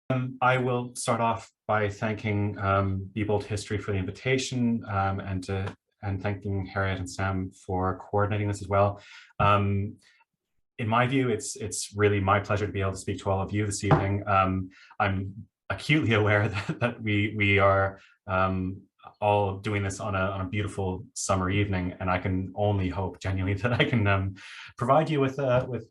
I will start off by thanking Diebold History for the invitation and thanking Harriet and Sam for coordinating this as well. In my view, it's really my pleasure to be able to speak to all of you this evening. I'm acutely aware that we are all doing this on a beautiful summer evening, and I can only hope genuinely that I can provide you with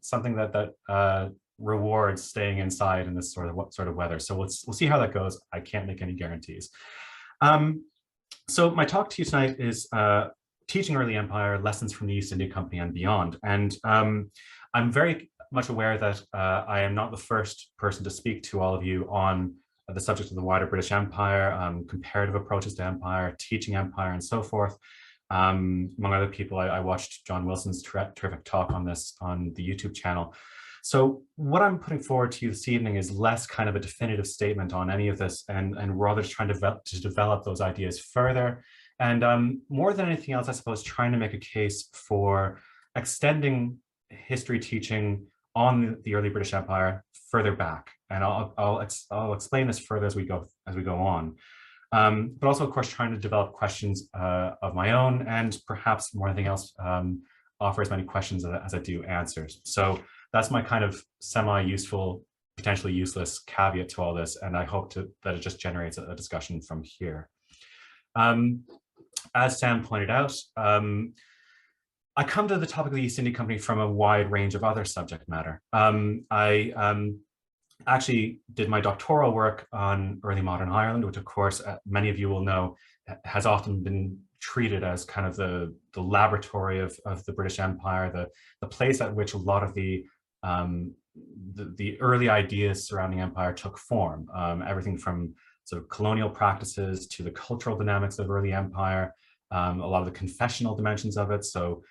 something that rewards staying inside in this sort of weather. So we'll see how that goes. I can't make any guarantees. So my talk to you tonight is Teaching Early Empire, Lessons from the East India Company and Beyond. And I'm very much aware that I am not the first person to speak to all of you on the subject of the wider British Empire, comparative approaches to empire, teaching empire, and so forth. Among other people, I watched John Wilson's terrific talk on this on the YouTube channel. So what I'm putting forward to you this evening is less kind of a definitive statement on any of this, and rather just trying to develop those ideas further. And more than anything else, I suppose, trying to make a case for extending history teaching on the early British Empire further back. And I'll explain this further as we go on. But also, of course, trying to develop questions of my own, and perhaps more than anything else, offer as many questions as I do answers. So that's my kind of semi-useful, potentially useless caveat to all this, and I hope that it just generates a discussion from here. As Sam pointed out, I come to the topic of the East India Company from a wide range of other subject matter. I actually did my doctoral work on early modern Ireland, which of course many of you will know has often been treated as kind of the laboratory of the British Empire, the place at which a lot of the early ideas surrounding empire took form. Everything from sort of colonial practices to the cultural dynamics of early empire, a lot of the confessional dimensions of it. So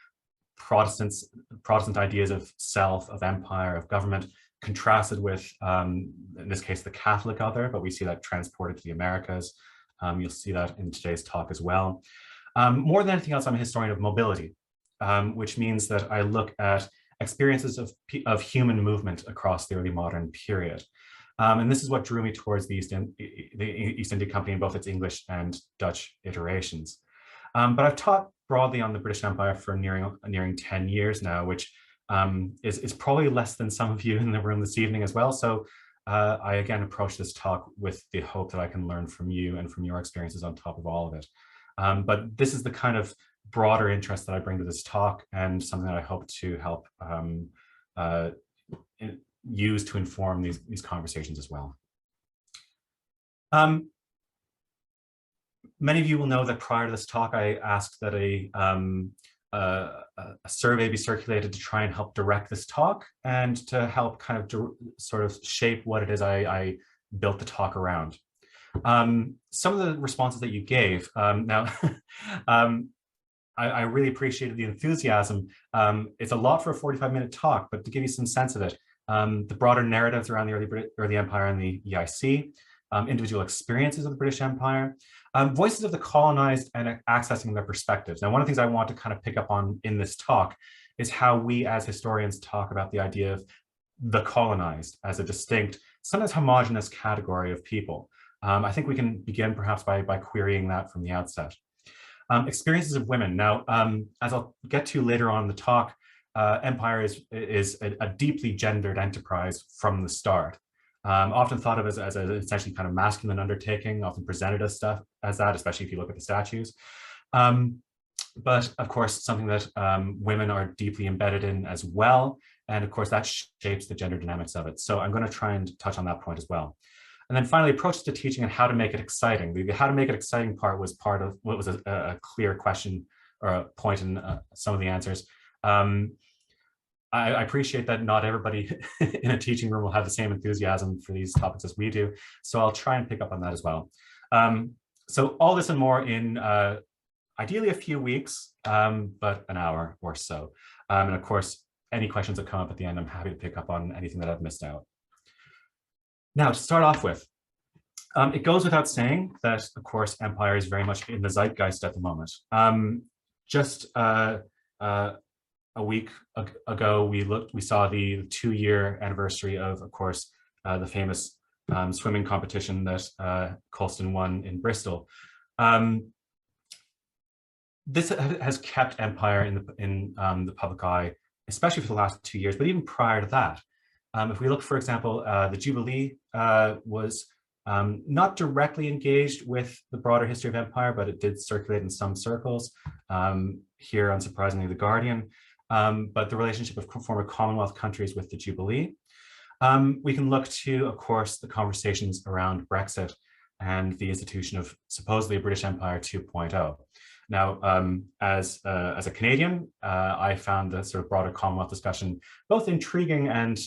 Protestant ideas of self, of empire, of government, contrasted with, in this case, the Catholic other, but we see that transported to the Americas. You'll see that in today's talk as well. More than anything else, I'm a historian of mobility, which means that I look at experiences of human movement across the early modern period. And this is what drew me towards the East India Company in both its English and Dutch iterations. But I've taught broadly on the British Empire for nearing 10 years now, which is probably less than some of you in the room this evening as well. So I again approach this talk with the hope that I can learn from you and from your experiences on top of all of it. But this is the kind of broader interest that I bring to this talk, and something that I hope to help use to inform these conversations as well. Many of you will know that prior to this talk, I asked that a survey be circulated to try and help direct this talk and to help kind of sort of shape what it is I built the talk around. Some of the responses that you gave, now, I really appreciated the enthusiasm. It's a lot for a 45-minute talk, but to give you some sense of it, the broader narratives around the early empire and the EIC, individual experiences of the British Empire, voices of the colonized and accessing their perspectives. Now, one of the things I want to kind of pick up on in this talk is how we as historians talk about the idea of the colonized as a distinct, sometimes homogenous category of people. I think we can begin perhaps by querying that from the outset. Experiences of women. Now, as I'll get to later on in the talk, empire is a deeply gendered enterprise from the start. Often thought of as an essentially kind of masculine undertaking, often presented as that, especially if you look at the statues. But of course, something that women are deeply embedded in as well. And of course, that shapes the gender dynamics of it. So I'm going to try and touch on that point as well. And then finally, approaches to teaching and how to make it exciting. The how to make it exciting part was part of what was a clear question or a point in some of the answers. I appreciate that not everybody in a teaching room will have the same enthusiasm for these topics as we do. So I'll try and pick up on that as well. So all this and more in ideally a few weeks, but an hour or so. And of course, any questions that come up at the end, I'm happy to pick up on anything that I've missed out. Now, to start off with, it goes without saying that, of course, empire is very much in the zeitgeist at the moment. Just a week ago, we saw the 2-year anniversary of course, the famous swimming competition that Colston won in Bristol. This has kept empire in the public eye, especially for the last 2 years, but even prior to that. If we look, for example, the Jubilee was not directly engaged with the broader history of empire, but it did circulate in some circles. Here, unsurprisingly, the Guardian, but the relationship of former Commonwealth countries with the Jubilee. We can look to, of course, the conversations around Brexit and the institution of supposedly a British Empire 2.0. Now, as a Canadian, I found the sort of broader Commonwealth discussion both intriguing and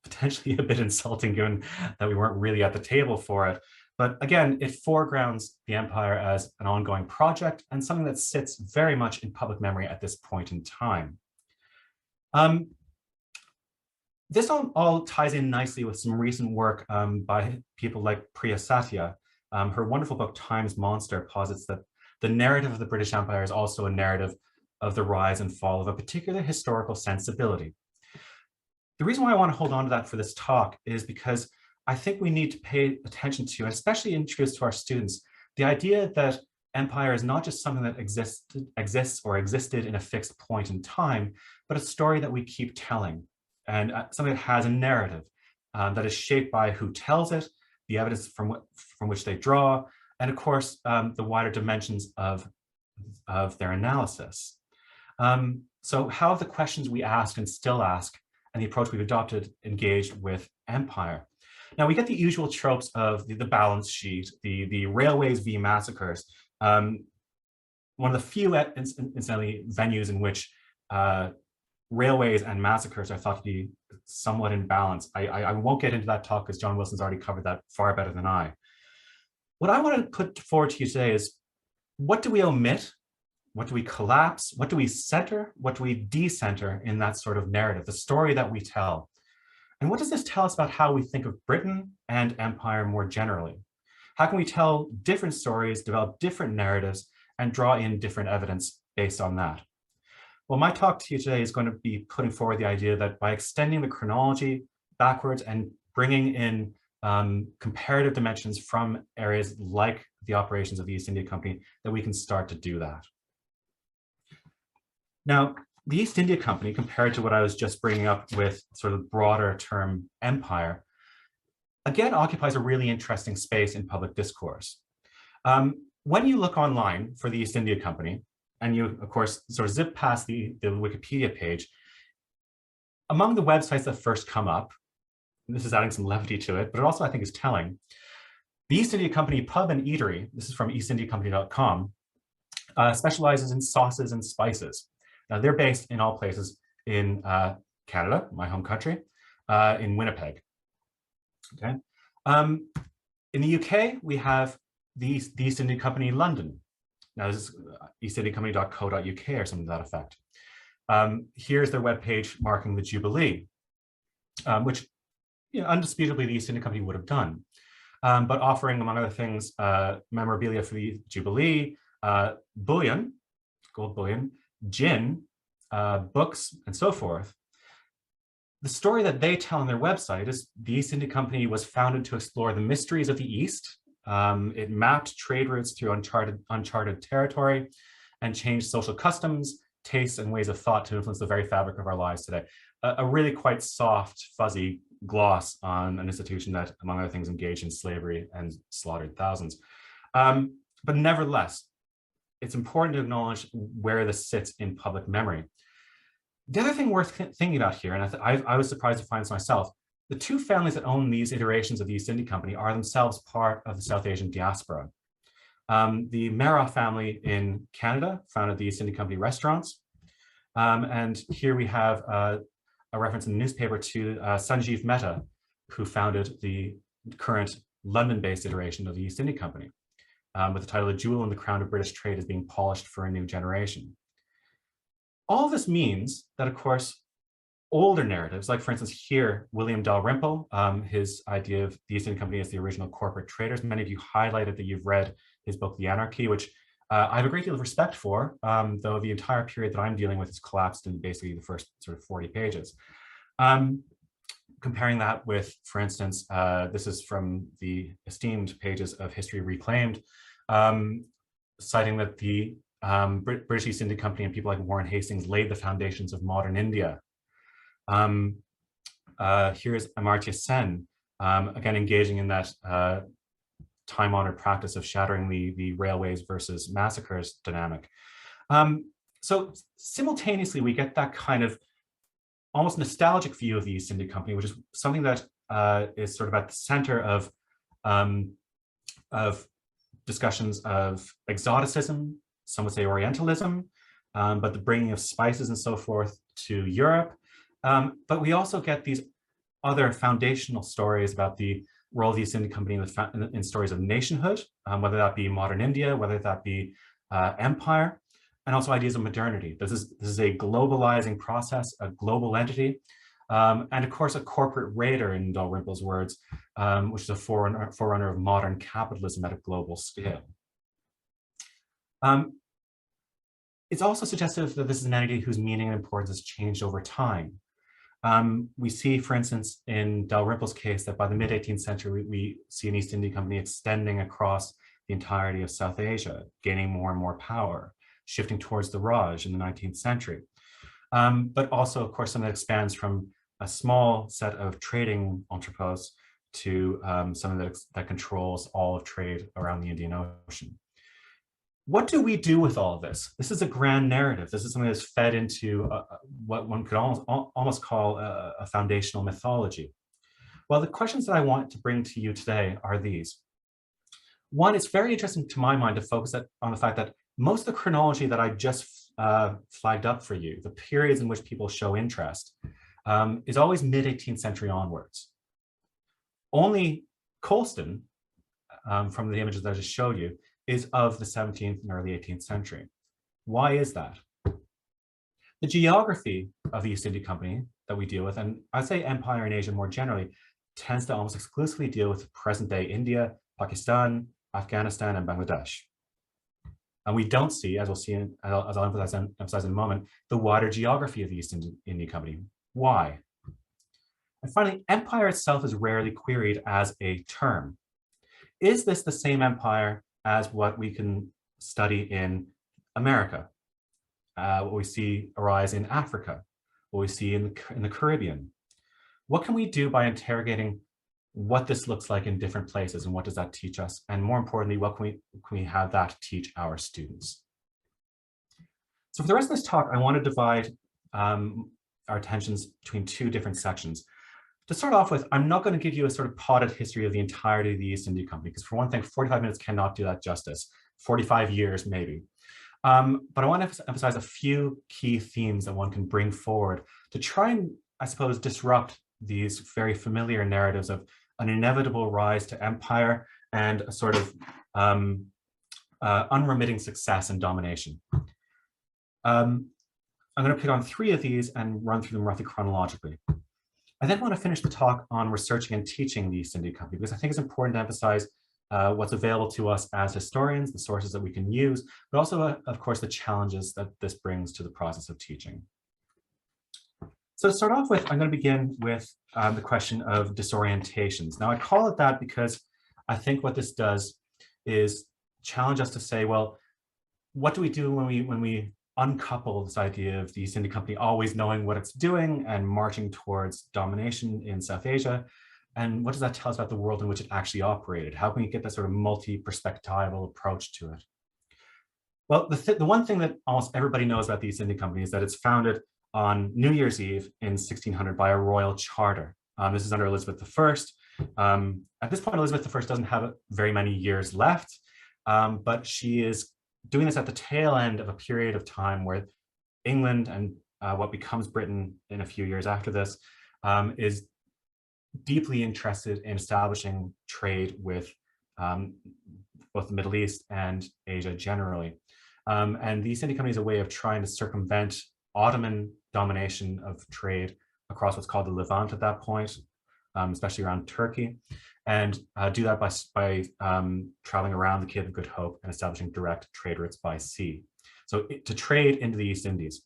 potentially a bit insulting, given that we weren't really at the table for it. But again, it foregrounds the empire as an ongoing project and something that sits very much in public memory at this point in time. This all ties in nicely with some recent work by people like Priya Satya. Her wonderful book, Time's Monster, posits that the narrative of the British Empire is also a narrative of the rise and fall of a particular historical sensibility. The reason why I want to hold on to that for this talk is because I think we need to pay attention to, and especially introduce to our students, the idea that empire is not just something that exists or existed in a fixed point in time, but a story that we keep telling, and something that has a narrative that is shaped by who tells it, the evidence from which they draw, and of course, the wider dimensions of their analysis. So how have the questions we ask and still ask, and the approach we've adopted, engaged with empire? Now, we get the usual tropes of the balance sheet, the railways v. massacres. One of the few, incidentally, venues in which railways and massacres are thought to be somewhat in balance. I won't get into that talk because John Wilson's already covered that far better than I. What I want to put forward to you today is, what do we omit? What do we collapse? What do we center? What do we decenter in that sort of narrative, the story that we tell? And what does this tell us about how we think of Britain and empire more generally? How can we tell different stories, develop different narratives, and draw in different evidence based on that? Well, my talk to you today is going to be putting forward the idea that by extending the chronology backwards and bringing in comparative dimensions from areas like the operations of the East India Company, that we can start to do that. Now, the East India Company, compared to what I was just bringing up with sort of broader term empire, again occupies a really interesting space in public discourse. When you look online for the East India Company, and you, of course, sort of zip past the Wikipedia page, among the websites that first come up, and this is adding some levity to it, but it also I think is telling, the East India Company Pub and Eatery, this is from eastindiacompany.com, specializes in sauces and spices. Now, they're based in all places in Canada, my home country, in Winnipeg. Okay. In the UK, we have the East India Company London. Now, this is eastindiacompany.co.uk or something to that effect. Here's their webpage marking the Jubilee, which, you know, undisputably the East India Company would have done, but offering, among other things, memorabilia for the Jubilee, bullion, gold bullion, gin, books, and so forth. The story that they tell on their website is the East India Company was founded to explore the mysteries of the East. It mapped trade routes through uncharted territory and changed social customs, tastes, and ways of thought to influence the very fabric of our lives today. A really quite soft, fuzzy gloss on an institution that, among other things, engaged in slavery and slaughtered thousands. But nevertheless, it's important to acknowledge where this sits in public memory. The other thing worth thinking about here, and I was surprised to find this myself, the two families that own these iterations of the East India Company are themselves part of the South Asian diaspora. The Mehra family in Canada founded the East India Company restaurants. And here we have a reference in the newspaper to Sanjeev Mehta, who founded the current London-based iteration of the East India Company, with the title "The Jewel in the Crown of British Trade is being polished for a new generation." All this means that, of course, older narratives, like for instance here, William Dalrymple, his idea of the East India Company as the original corporate traders. Many of you highlighted that you've read his book, The Anarchy, which I have a great deal of respect for, though the entire period that I'm dealing with is collapsed in basically the first sort of 40 pages. comparing that with, for instance, this is from the esteemed pages of History Reclaimed, citing that the British East India Company and people like Warren Hastings laid the foundations of modern India. Here's Amartya Sen, again, engaging in that time-honored practice of shattering the railways versus massacres dynamic. So simultaneously, we get that kind of almost nostalgic view of the East India Company, which is something that is sort of at the center of discussions of exoticism, some would say Orientalism, but the bringing of spices and so forth to Europe. But we also get these other foundational stories about the role of the East India Company in stories of nationhood, whether that be modern India, whether that be empire, and also ideas of modernity. This is a globalizing process, a global entity, and of course a corporate raider, in Dalrymple's words, which is a forerunner of modern capitalism at a global scale. It's also suggestive that this is an entity whose meaning and importance has changed over time. We see, for instance, in Dalrymple's case, that by the mid-18th century, we see an East India Company extending across the entirety of South Asia, gaining more and more power, shifting towards the Raj in the 19th century. But also, of course, something that expands from a small set of trading entrepôts to something that controls all of trade around the Indian Ocean. What do we do with all of this? This is a grand narrative. This is something that's fed into what one could almost call a foundational mythology. Well, the questions that I want to bring to you today are these. One, it's very interesting to my mind to focus on the fact that most of the chronology that I just flagged up for you, the periods in which people show interest, is always mid-18th century onwards. Only Colston, from the images that I just showed you, is of the 17th and early 18th century. Why is that? The geography of the East India Company that we deal with, and I'd say empire in Asia more generally, tends to almost exclusively deal with present-day India, Pakistan, Afghanistan, and Bangladesh. And we don't see, as we'll see, as I'll emphasize in a moment, the wider geography of the East India Company. Why? And finally, empire itself is rarely queried as a term. Is this the same empire as what we can study in America, what we see arise in Africa, what we see in the Caribbean? What can we do by interrogating what this looks like in different places, and what does that teach us? And more importantly, what can we have that teach our students? So for the rest of this talk, I want to divide our attentions between two different sections. To start off with, I'm not going to give you a sort of potted history of the entirety of the East India Company, because for one thing, 45 minutes cannot do that justice. 45 years, maybe. But I want to emphasize a few key themes that one can bring forward to try and, I suppose, disrupt these very familiar narratives of an inevitable rise to empire and a sort of unremitting success and domination. I'm going to pick on three of these and run through them roughly chronologically. I then want to finish the talk on researching and teaching the East India Company, because I think it's important to emphasize what's available to us as historians, the sources that we can use, but also, of course, the challenges that this brings to the process of teaching. So to start off with, I'm going to begin with the question of disorientations. Now, I call it that because I think what this does is challenge us to say, well, what do we do when we uncouple this idea of the East India Company always knowing what it's doing and marching towards domination in South Asia? And what does that tell us about the world in which it actually operated? How can we get that sort of multi-perspectival approach to it? Well, the one thing that almost everybody knows about the East India Company is that it's founded on New Year's Eve in 1600 by a royal charter. This is under Elizabeth I. At this point, Elizabeth I doesn't have very many years left, but she is doing this at the tail end of a period of time where England and what becomes Britain in a few years after this is deeply interested in establishing trade with both the Middle East and Asia generally. And the East India Company is a way of trying to circumvent Ottoman domination of trade across what's called the Levant at that point, especially around Turkey, and do that by traveling around the Cape of Good Hope and establishing direct trade routes by sea. So to trade into the East Indies.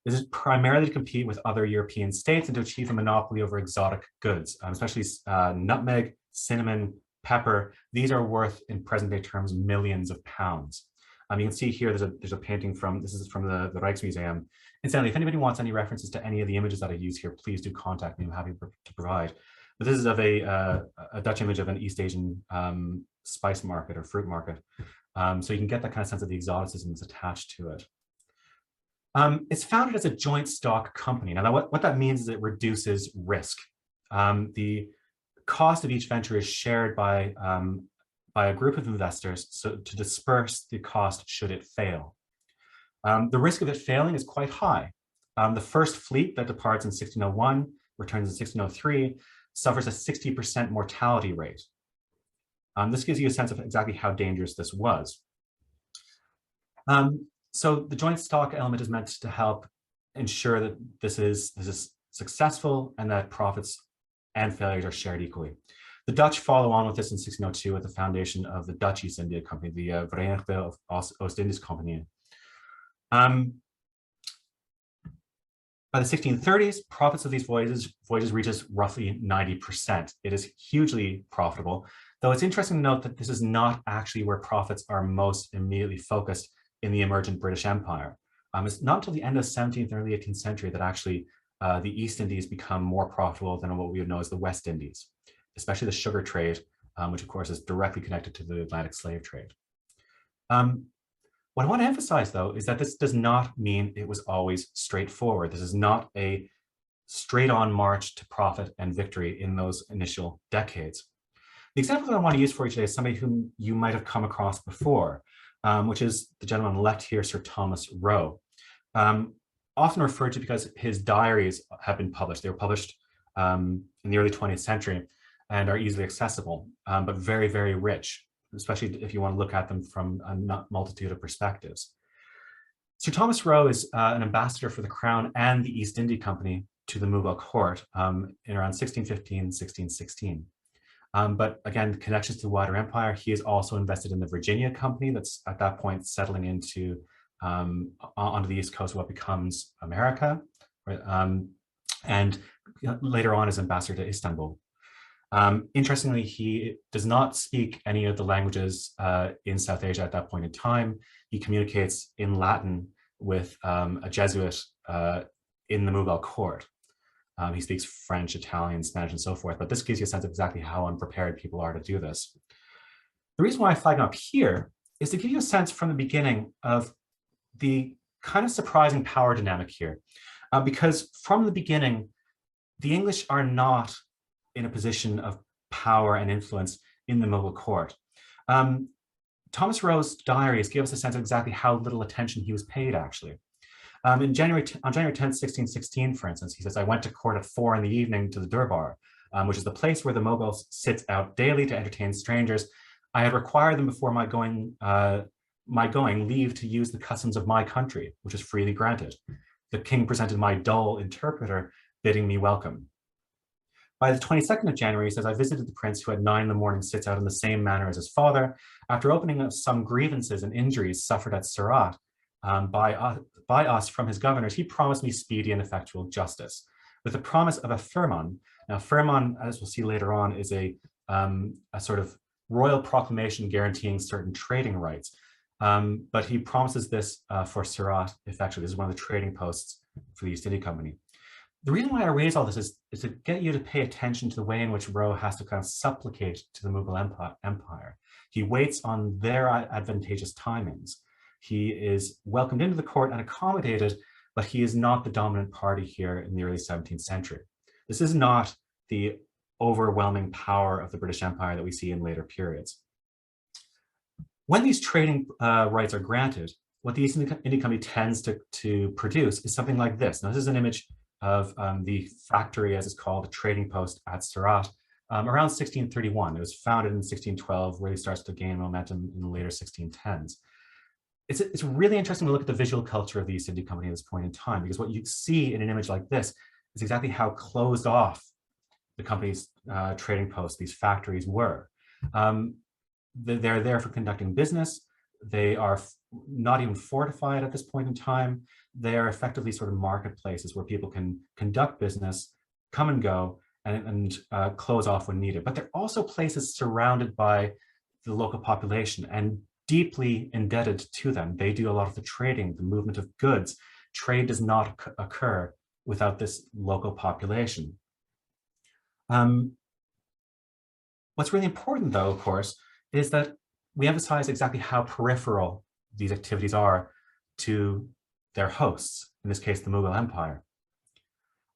This is primarily to compete with other European states and to achieve a monopoly over exotic goods, especially nutmeg, cinnamon, pepper. These are worth, in present day terms, millions of pounds. You can see here there's a painting this is from the Rijksmuseum. Incidentally, if anybody wants any references to any of the images that I use here, please do contact me. I'm happy to provide. But this is of a Dutch image of an East Asian spice market or fruit market. So you can get that kind of sense of the exoticism that's attached to it. It's founded as a joint stock company. Now, what that means is it reduces risk. The cost of each venture is shared by a group of investors, so to disperse the cost should it fail. The risk of it failing is quite high. The first fleet that departs in 1601, returns in 1603, suffers a 60% mortality rate. This gives you a sense of exactly how dangerous this was. So the joint stock element is meant to help ensure that this is successful and that profits and failures are shared equally. The Dutch follow on with this in 1602 with the foundation of the Dutch East India Company, the Verenigde Oost-Indisch Compagnie. By the 1630s, profits of these voyages reaches roughly 90%. It is hugely profitable, though it's interesting to note that this is not actually where profits are most immediately focused in the emergent British Empire. It's not until the end of the 17th and early 18th century that actually the East Indies become more profitable than what we would know as the West Indies, especially the sugar trade, which of course is directly connected to the Atlantic slave trade. What I want to emphasize, though, is that this does not mean it was always straightforward. This is not a straight-on march to profit and victory in those initial decades. The example that I want to use for you today is somebody whom you might have come across before, which is the gentleman on the left here, Sir Thomas Roe. Often referred to because his diaries have been published. They were published in the early 20th century and are easily accessible, but very, very rich, especially if you want to look at them from a multitude of perspectives. Sir Thomas Roe is an ambassador for the Crown and the East India Company to the Mughal court in around 1615, 1616. But again, connections to the wider empire. He is also invested in the Virginia Company that's at that point settling into onto the East Coast, what becomes America, right? And later on as ambassador to Istanbul. Interestingly, he does not speak any of the languages in South Asia at that point in time. He communicates in Latin with a Jesuit in the Mughal court. He speaks French, Italian, Spanish, and so forth, but this gives you a sense of exactly how unprepared people are to do this. The reason why I flag up here is to give you a sense from the beginning of the kind of surprising power dynamic here. Because from the beginning, the English are not in a position of power and influence in the Mughal court. Thomas Roe's diaries give us a sense of exactly how little attention he was paid, actually. On January 10th, 1616, for instance, he says, "I went to court at 4 in the evening to the Durbar, which is the place where the Mughals sits out daily to entertain strangers. I had required them before my going leave to use the customs of my country, which is freely granted. The king presented my dull interpreter, bidding me welcome." By the 22nd of January, he says, "I visited the prince who at 9 in the morning sits out in the same manner as his father. After opening up some grievances and injuries suffered at Surat by us from his governors, he promised me speedy and effectual justice, with the promise of a firman." Now, firman, as we'll see later on, is a sort of royal proclamation guaranteeing certain trading rights. But he promises this for Surat effectively. This is one of the trading posts for the East India Company. The reason why I raise all this is to get you to pay attention to the way in which Roe has to kind of supplicate to the Mughal Empire. He waits on their advantageous timings. He is welcomed into the court and accommodated, but he is not the dominant party here in the early 17th century. This is not the overwhelming power of the British Empire that we see in later periods. When these trading rights are granted, what the East India Company tends to produce is something like this. Now, this is an image of the factory, as it's called, the trading post at Surat, around 1631. It was founded in 1612, really starts to gain momentum in the later 1610s. It's really interesting to look at the visual culture of the East India Company at this point in time, because what you see in an image like this is exactly how closed off the company's trading posts, these factories, were. They're there for conducting business. They are not even fortified at this point in time. They are effectively sort of marketplaces where people can conduct business, come and go, and close off when needed. But they're also places surrounded by the local population and deeply indebted to them. They do a lot of the trading, the movement of goods. Trade does not occur without this local population. What's really important, though, of course, is that we emphasize exactly how peripheral these activities are to their hosts, in this case, the Mughal Empire.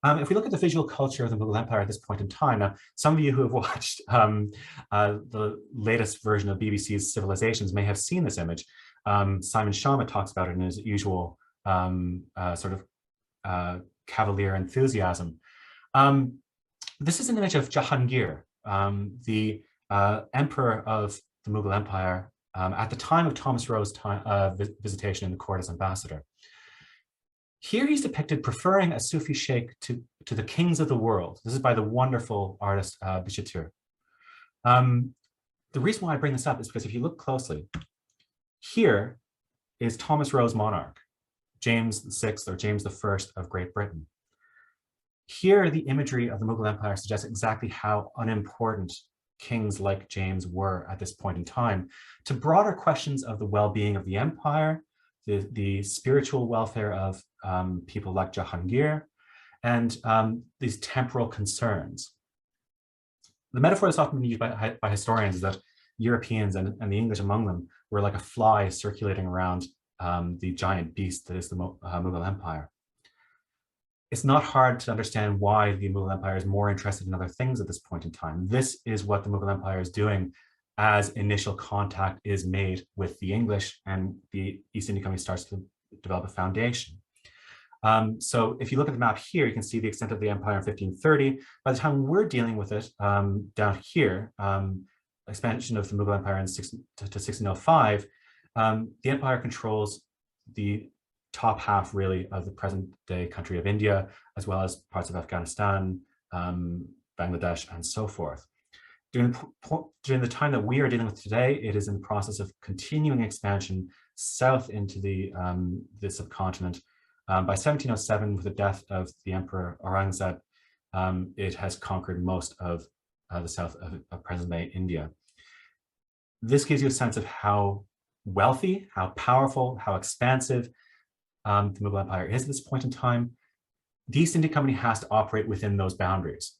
If we look at the visual culture of the Mughal Empire at this point in time, now, some of you who have watched the latest version of BBC's Civilizations may have seen this image. Simon Sharma talks about it in his usual sort of cavalier enthusiasm. This is an image of Jahangir, the emperor of the Mughal Empire at the time of Thomas Roe's visitation in the court as ambassador. Here he's depicted preferring a Sufi sheikh to the kings of the world. This is by the wonderful artist Bishatur. The reason why I bring this up is because if you look closely, here is Thomas Roe's monarch, James VI or James I of Great Britain. Here, the imagery of the Mughal Empire suggests exactly how unimportant kings like James were at this point in time to broader questions of the well-being of the empire, the spiritual welfare of people like Jahangir, and these temporal concerns. The metaphor that's often been used by historians is that Europeans and the English among them were like a fly circulating around the giant beast that is the Mughal Empire. It's not hard to understand why the Mughal Empire is more interested in other things at this point in time. This is what the Mughal Empire is doing as initial contact is made with the English and the East India Company starts to develop a foundation. So if you look at the map here, you can see the extent of the empire in 1530. By the time we're dealing with it down here, expansion of the Mughal Empire to 1605, the empire controls the top half really of the present day country of India, as well as parts of Afghanistan, Bangladesh, and so forth. During the time that we are dealing with today, it is in the process of continuing expansion south into the subcontinent. By 1707, with the death of the Emperor Aurangzeb, it has conquered most of the south of present-day India. This gives you a sense of how wealthy, how powerful, how expansive the Mughal Empire is at this point in time. The East India Company has to operate within those boundaries.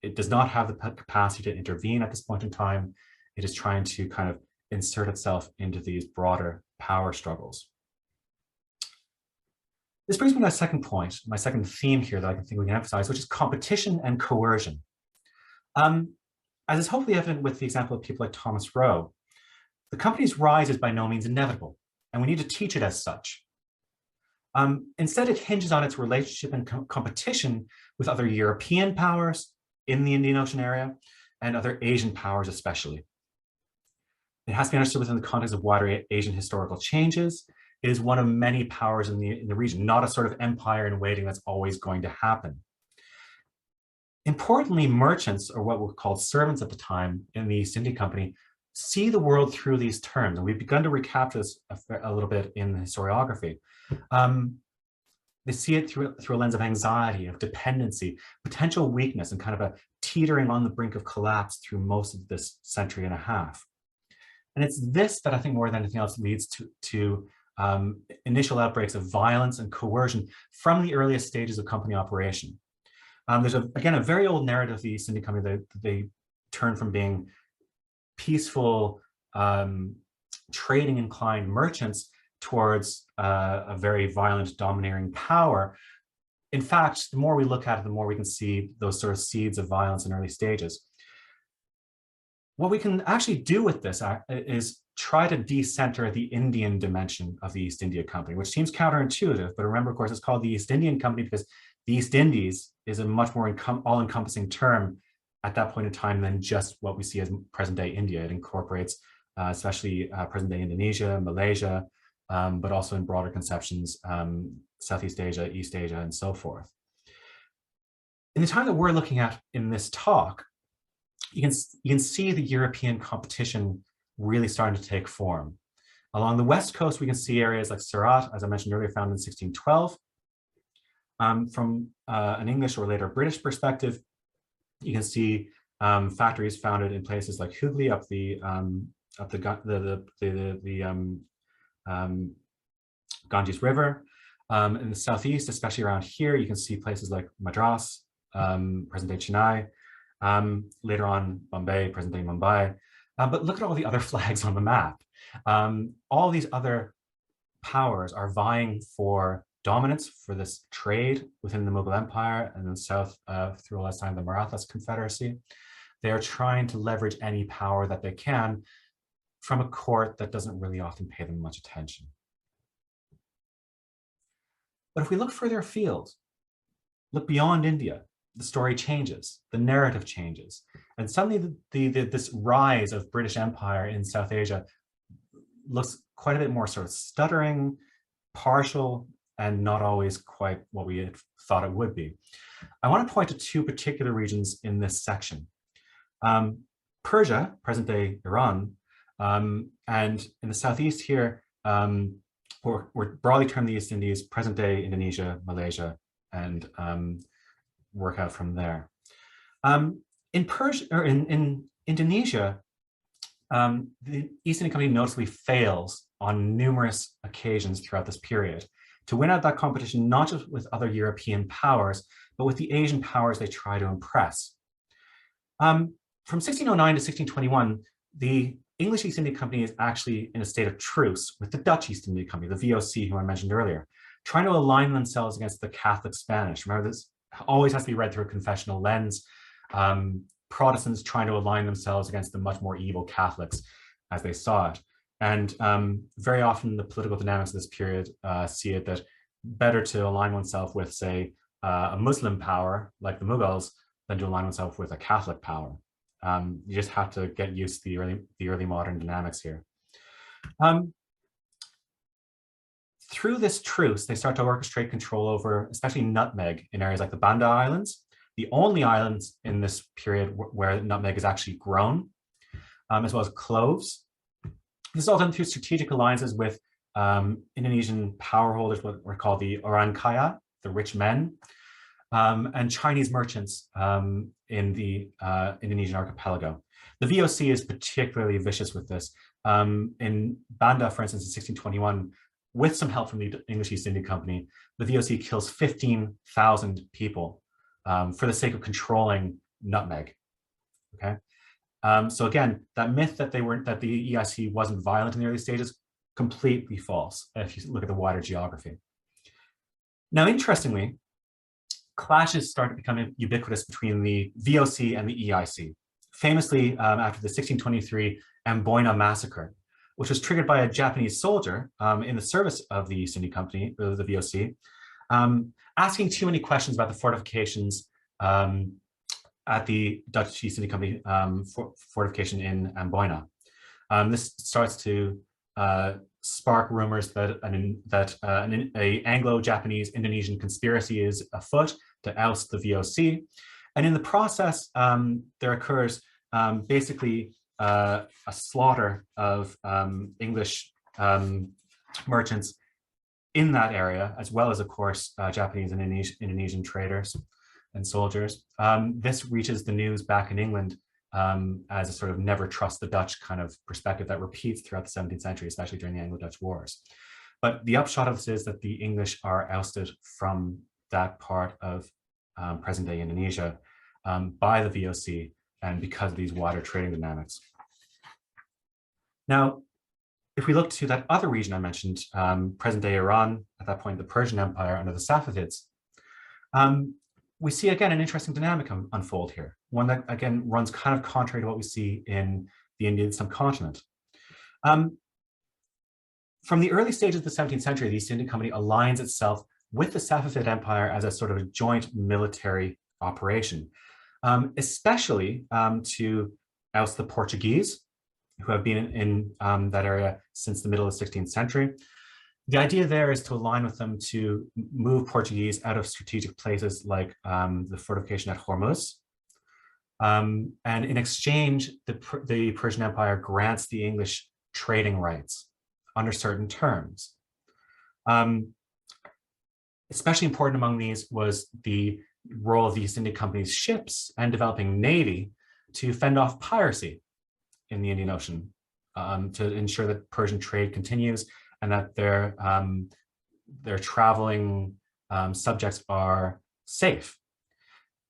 It does not have the capacity to intervene at this point in time. It is trying to kind of insert itself into these broader power struggles. This brings me to my second point, my second theme here that I think we can emphasize, which is competition and coercion. As is hopefully evident with the example of people like Thomas Roe, the company's rise is by no means inevitable, and we need to teach it as such. Instead, it hinges on its relationship and competition with other European powers in the Indian Ocean area and other Asian powers especially. It has to be understood within the context of wider Asian historical changes. It is one of many powers in the region, not a sort of empire in waiting that's always going to happen. Importantly, merchants, or what were called servants at the time in the East India Company, see the world through these terms. And we've begun to recapture this a little bit in the historiography. They see it through a lens of anxiety, of dependency, potential weakness, and kind of a teetering on the brink of collapse through most of this century and a half. And it's this that I think more than anything else leads to initial outbreaks of violence and coercion from the earliest stages of company operation. There's, again, a very old narrative of the East India Company that they turn from being peaceful, trading inclined merchants towards a very violent, domineering power. In fact, the more we look at it, the more we can see those sort of seeds of violence in early stages. What we can actually do with this is try to decenter the Indian dimension of the East India Company, which seems counterintuitive, but remember, of course, it's called the East Indian Company because the East Indies is a much more all-encompassing term at that point in time than just what we see as present-day India. It incorporates especially present-day Indonesia, Malaysia, but also in broader conceptions, Southeast Asia, East Asia, and so forth. In the time that we're looking at in this talk, you can see the European competition really starting to take form. Along the west coast, we can see areas like Surat, as I mentioned earlier, found in 1612. From an English or later British perspective, you can see factories founded in places like Hooghly up the Ganges River. In the southeast, especially around here, you can see places like Madras, present-day Chennai, later on Bombay, present-day Mumbai. But look at all the other flags on the map. All these other powers are vying for dominance, for this trade within the Mughal Empire, and in the south, through all this time, the Marathas Confederacy. They are trying to leverage any power that they can from a court that doesn't really often pay them much attention. But if we look further afield, look beyond India, the story changes, the narrative changes. And suddenly this rise of British Empire in South Asia looks quite a bit more sort of stuttering, partial, and not always quite what we had thought it would be. I want to point to two particular regions in this section. Persia, present-day Iran, and in the southeast here, we're broadly termed the East Indies, present-day Indonesia, Malaysia, and work out from there. In Persia, or in Indonesia, the East India Company noticeably fails on numerous occasions throughout this period to win out that competition, not just with other European powers, but with the Asian powers they try to impress. From 1609 to 1621, the English East India Company is actually in a state of truce with the Dutch East India Company, the VOC, who I mentioned earlier, trying to align themselves against the Catholic Spanish. Remember, this always has to be read through a confessional lens. Protestants trying to align themselves against the much more evil Catholics as they saw it. And very often the political dynamics of this period see it that better to align oneself with, say, a Muslim power like the Mughals than to align oneself with a Catholic power. You just have to get used to the early modern dynamics here. Through this truce, they start to orchestrate control over, especially nutmeg, in areas like the Banda Islands, the only islands in this period where nutmeg is actually grown, as well as cloves. This is all done through strategic alliances with Indonesian power holders, what are called the Orang Kaya, the rich men, and Chinese merchants in the Indonesian archipelago. The VOC is particularly vicious with this. In Banda, for instance, in 1621, with some help from the English East India Company, the VOC kills 15,000 people for the sake of controlling nutmeg. Okay, so again, that myth that the EIC wasn't violent in the early stages, completely false if you look at the wider geography. Now, interestingly, clashes started becoming ubiquitous between the VOC and the EIC, famously after the 1623 Amboina massacre, which was triggered by a Japanese soldier in the service of the East India Company, the VOC, asking too many questions about the fortifications at the Dutch East India Company fortification in Amboina. This starts to spark rumors that an Anglo-Japanese Indonesian conspiracy is afoot to oust the VOC. And in the process, there occurs basically a slaughter of English merchants in that area, as well as, of course, Japanese and Indonesian traders and soldiers. This reaches the news back in England as a sort of never trust the Dutch kind of perspective that repeats throughout the 17th century, especially during the Anglo-Dutch Wars. But the upshot of this is that the English are ousted from that part of present-day Indonesia by the VOC, and because of these wider trading dynamics. Now, if we look to that other region I mentioned, present-day Iran, at that point the Persian Empire under the Safavids, we see again an interesting dynamic unfold here, one that again runs kind of contrary to what we see in the Indian subcontinent. From the early stages of the 17th century, the East India Company aligns itself with the Safavid Empire as a sort of a joint military operation, especially to oust the Portuguese, who have been in that area since the middle of the 16th century. The idea there is to align with them to move Portuguese out of strategic places like the fortification at Hormuz. And in exchange, the Persian Empire grants the English trading rights under certain terms. Especially important among these was the role of the East India Company's ships and developing navy to fend off piracy in the Indian Ocean, to ensure that Persian trade continues and that their traveling subjects are safe.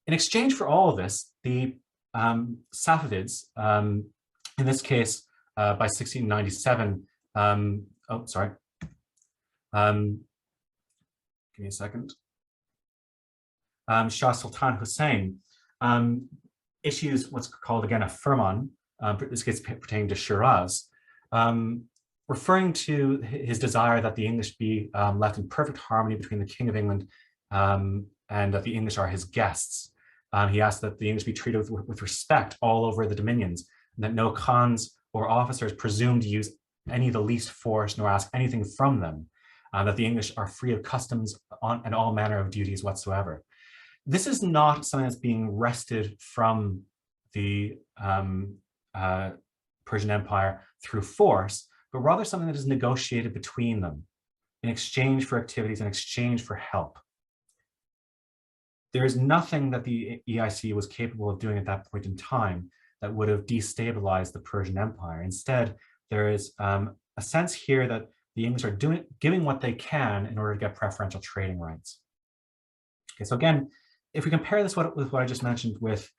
In exchange for all of this, the Safavids, in this case, by 1697, give me a second. Shah Sultan Hussein issues what's called, again, a firman, in this case pertaining to Shiraz, referring to his desire that the English be left in perfect harmony between the King of England and that the English are his guests. He asked that the English be treated with respect all over the dominions, and that no khans or officers presume to use any of the least force nor ask anything from them, that the English are free of customs and all manner of duties whatsoever. This is not something that's being wrested from the Persian Empire through force, but rather something that is negotiated between them in exchange for activities, in exchange for help. There is nothing that the EIC was capable of doing at that point in time that would have destabilized the Persian Empire. Instead, there is a sense here that the English are giving what they can in order to get preferential trading rights. Okay, so again, if we compare this with what I just mentioned with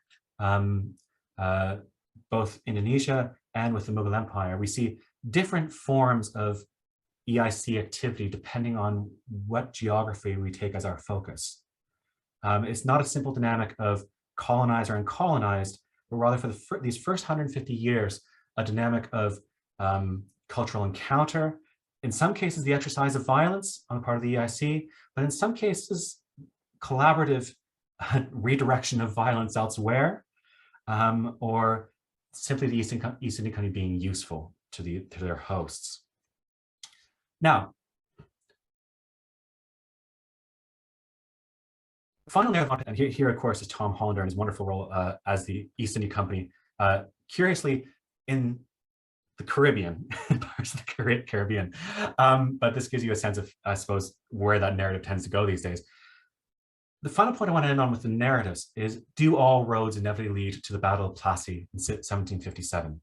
both Indonesia and with the Mughal Empire, we see different forms of EIC activity depending on what geography we take as our focus. It's not a simple dynamic of colonizer and colonized, but rather for these first 150 years, a dynamic of cultural encounter, in some cases the exercise of violence on the part of the EIC, but in some cases collaborative redirection of violence elsewhere, or simply the East India Company being useful to their hosts. Now, finally, and here, of course, is Tom Hollander and his wonderful role as the East India Company, curiously in the Caribbean, parts of the Caribbean. But this gives you a sense of, I suppose, where that narrative tends to go these days. The final point I want to end on with the narratives is, do all roads inevitably lead to the Battle of Plassey in 1757?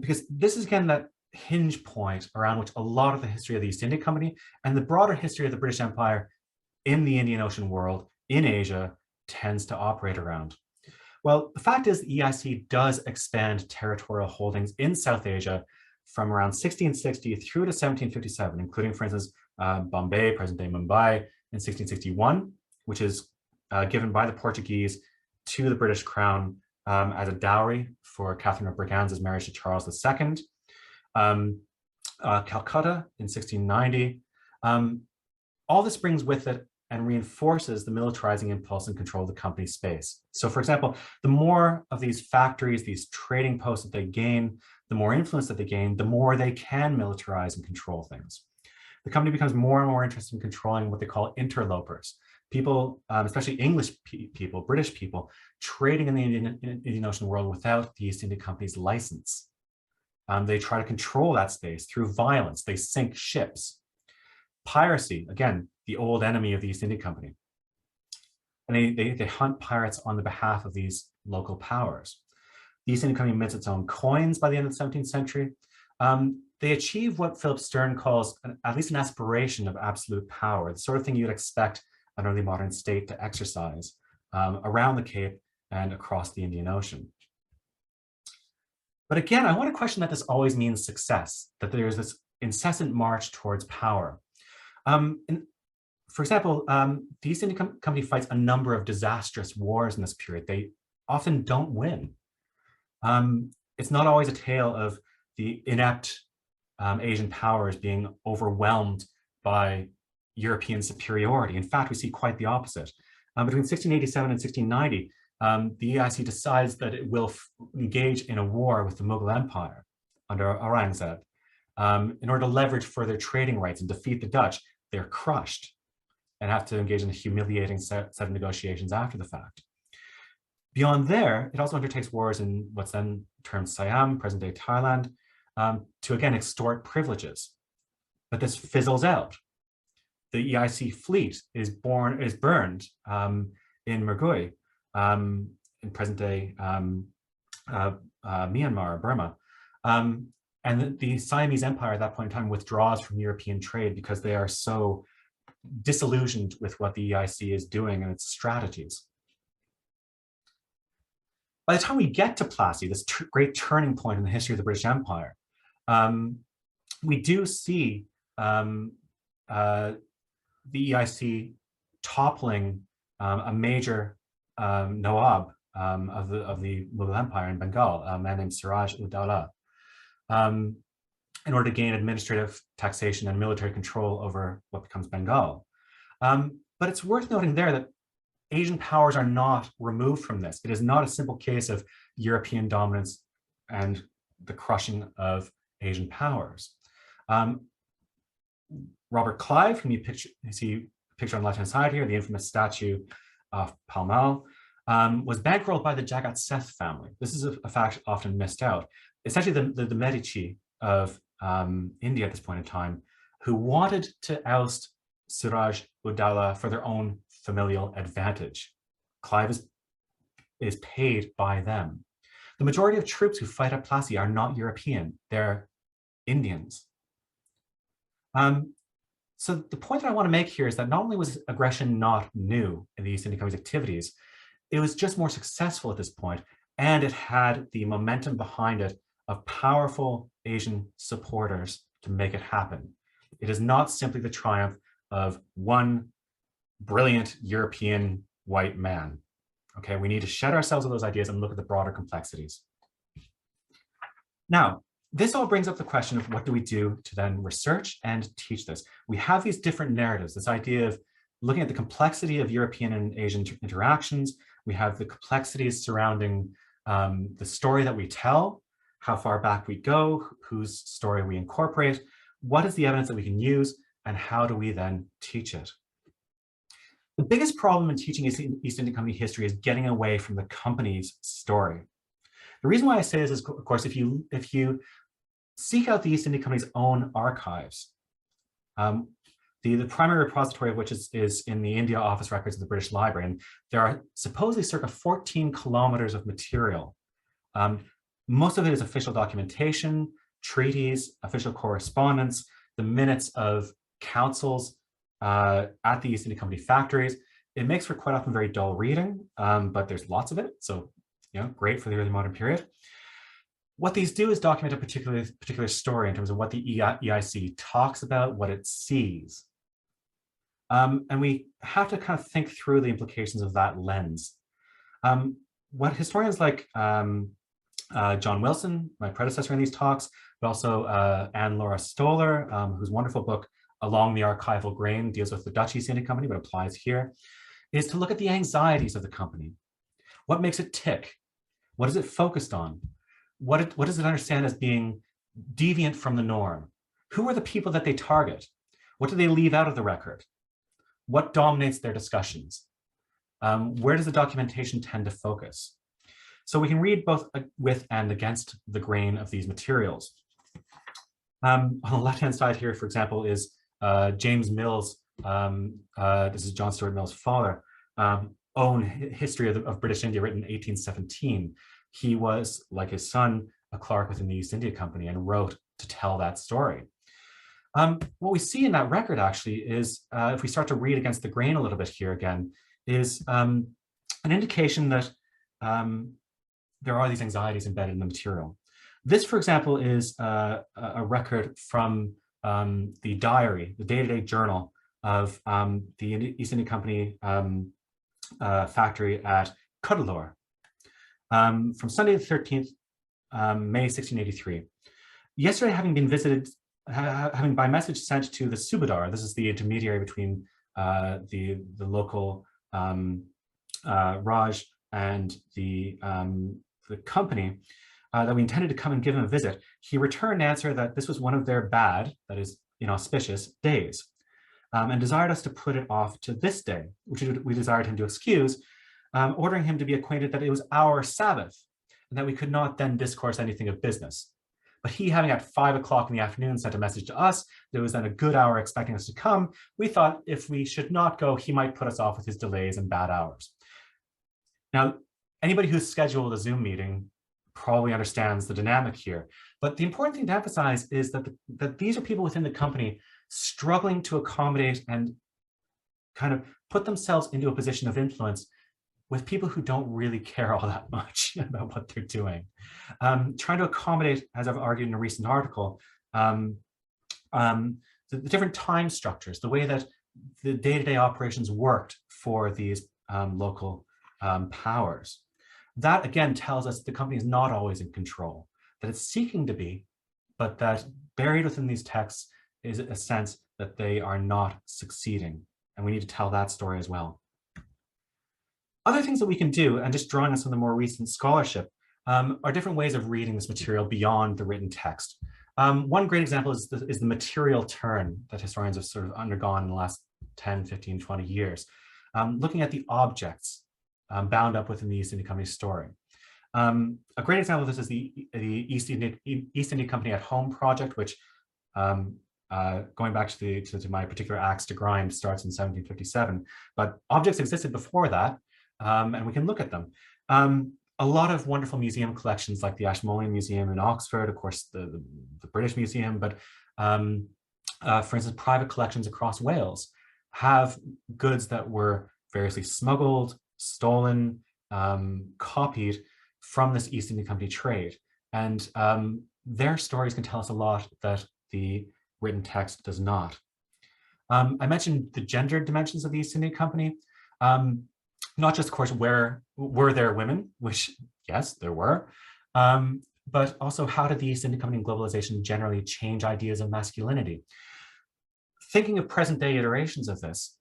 Because this is, again, that hinge point around which a lot of the history of the East India Company and the broader history of the British Empire in the Indian Ocean world, in Asia, tends to operate around. Well, the fact is the EIC does expand territorial holdings in South Asia from around 1660 through to 1757, including, for instance, Bombay, present-day Mumbai, in 1661, which is given by the Portuguese to the British Crown as a dowry for Catherine of Braganza's marriage to Charles II. Calcutta in 1690. All this brings with it and reinforces the militarizing impulse and control of the company's space. So, for example, the more of these factories, these trading posts that they gain, the more influence that they gain, the more they can militarize and control things. The company becomes more and more interested in controlling what they call interlopers, people, especially English people, British people, trading in the Indian Ocean world without the East India Company's license. They try to control that space through violence. They sink ships. Piracy, again, the old enemy of the East India Company. And they hunt pirates on the behalf of these local powers. The East India Company mints its own coins by the end of the 17th century. They achieve what Philip Stern calls at least an aspiration of absolute power, the sort of thing you'd expect an early modern state to exercise around the Cape and across the Indian Ocean. But again, I want to question that this always means success, that there's this incessant march towards power. For example, the East India Company fights a number of disastrous wars in this period. They often don't win. It's not always a tale of the inept Asian powers being overwhelmed by European superiority. In fact, we see quite the opposite. Between 1687 and 1690, the EIC decides that it will engage in a war with the Mughal Empire under Aurangzeb in order to leverage further trading rights and defeat the Dutch. They're crushed and have to engage in a humiliating set of negotiations after the fact. Beyond there, it also undertakes wars in what's then termed Siam, present-day Thailand, to again extort privileges. But this fizzles out. The EIC fleet is burned in Mergui, in present-day Myanmar, Burma. And the Siamese Empire at that point in time withdraws from European trade because they are so disillusioned with what the EIC is doing and its strategies. By the time we get to Plassey, this great turning point in the history of the British Empire, we do see the EIC toppling a major Nawab of the Mughal Empire in Bengal, a man named Siraj ud-Dawla, in order to gain administrative taxation and military control over what becomes Bengal. But it's worth noting there that Asian powers are not removed from this. It is not a simple case of European dominance and the crushing of Asian powers. Robert Clive, whom you see pictured on the left-hand side here, the infamous statue of Pall Mall, was bankrolled by the Jagat Seth family. This is a fact often missed out. It's actually the Medici of India at this point in time, who wanted to oust Siraj ud-Dawla for their own familial advantage. Clive is paid by them. The majority of troops who fight at Plassey are not European, they're Indians. So the point that I want to make here is that not only was aggression not new in the East India Company's activities, it was just more successful at this point, and it had the momentum behind it of powerful Asian supporters to make it happen. It is not simply the triumph of one brilliant European white man. Okay, we need to shed ourselves of those ideas and look at the broader complexities. Now, this all brings up the question of what do we do to then research and teach this? We have these different narratives, this idea of looking at the complexity of European and Asian interactions. We have the complexities surrounding the story that we tell, how far back we go, whose story we incorporate, what is the evidence that we can use, and how do we then teach it? The biggest problem in teaching East India Company history is getting away from the company's story. The reason why I say this is, of course, if you seek out the East India Company's own archives, the primary repository of which is in the India Office Records of the British Library, and there are supposedly circa 14 kilometers of material. Most of it is official documentation, treaties, official correspondence, the minutes of councils at the East India Company factories. It makes for quite often very dull reading, but there's lots of it, so great for the early modern period. What these do is document a particular story in terms of what the EIC talks about, what it sees. And we have to kind of think through the implications of that lens. What historians like John Wilson, my predecessor in these talks, but also Anne Laura Stoller, whose wonderful book, Along the Archival Grain, deals with the Dutch East India Company, but applies here, is to look at the anxieties of the company. What makes it tick? What is it focused on? What does it understand as being deviant from the norm? Who are the people that they target? What do they leave out of the record? What dominates their discussions? Where does the documentation tend to focus? So we can read both with and against the grain of these materials. On the left-hand side here, for example, is James Mill's, this is John Stuart Mill's father, own history of British India written in 1817. He was, like his son, a clerk within the East India Company and wrote to tell that story. What we see in that record actually is, if we start to read against the grain a little bit here again, is an indication that there are these anxieties embedded in the material. This, for example, is a record from the diary, the day-to-day journal of the East India Company factory at Cuddalore. From Sunday the 13th, May 1683. Yesterday, having been visited, having by message sent to the Subadar, this is the intermediary between the local Raj and the company, that we intended to come and give him a visit, he returned answer that this was one of their bad, that is inauspicious, days, and desired us to put it off to this day, which we desired him to excuse, ordering him to be acquainted that it was our Sabbath, and that we could not then discourse anything of business. But he, having at 5 o'clock in the afternoon sent a message to us, there was then a good hour expecting us to come. We thought if we should not go, he might put us off with his delays and bad hours. Now, anybody who's scheduled a Zoom meeting probably understands the dynamic here. But the important thing to emphasize is that these are people within the company struggling to accommodate and kind of put themselves into a position of influence with people who don't really care all that much about what they're doing. Trying to accommodate, as I've argued in a recent article, the different time structures, the way that the day-to-day operations worked for these local powers. That again tells us the company is not always in control, that it's seeking to be, but that buried within these texts is a sense that they are not succeeding. And we need to tell that story as well. Other things that we can do, and just drawing on some of the more recent scholarship, are different ways of reading this material beyond the written text. One great example is the material turn that historians have sort of undergone in the last 10, 15, 20 years, looking at the objects bound up within the East India Company story. A great example of this is the East India Company at Home project, which going back to my particular axe to grind starts in 1757, but objects existed before that, and we can look at them. A lot of wonderful museum collections like the Ashmolean Museum in Oxford, of course, the British Museum, but for instance, private collections across Wales have goods that were variously smuggled, stolen, copied from this East India Company trade. And their stories can tell us a lot that the written text does not. I mentioned the gender dimensions of the East India Company. Not just, of course, were there women, which, yes, there were, but also how did the East India Company and globalization generally change ideas of masculinity? Thinking of present day iterations of this,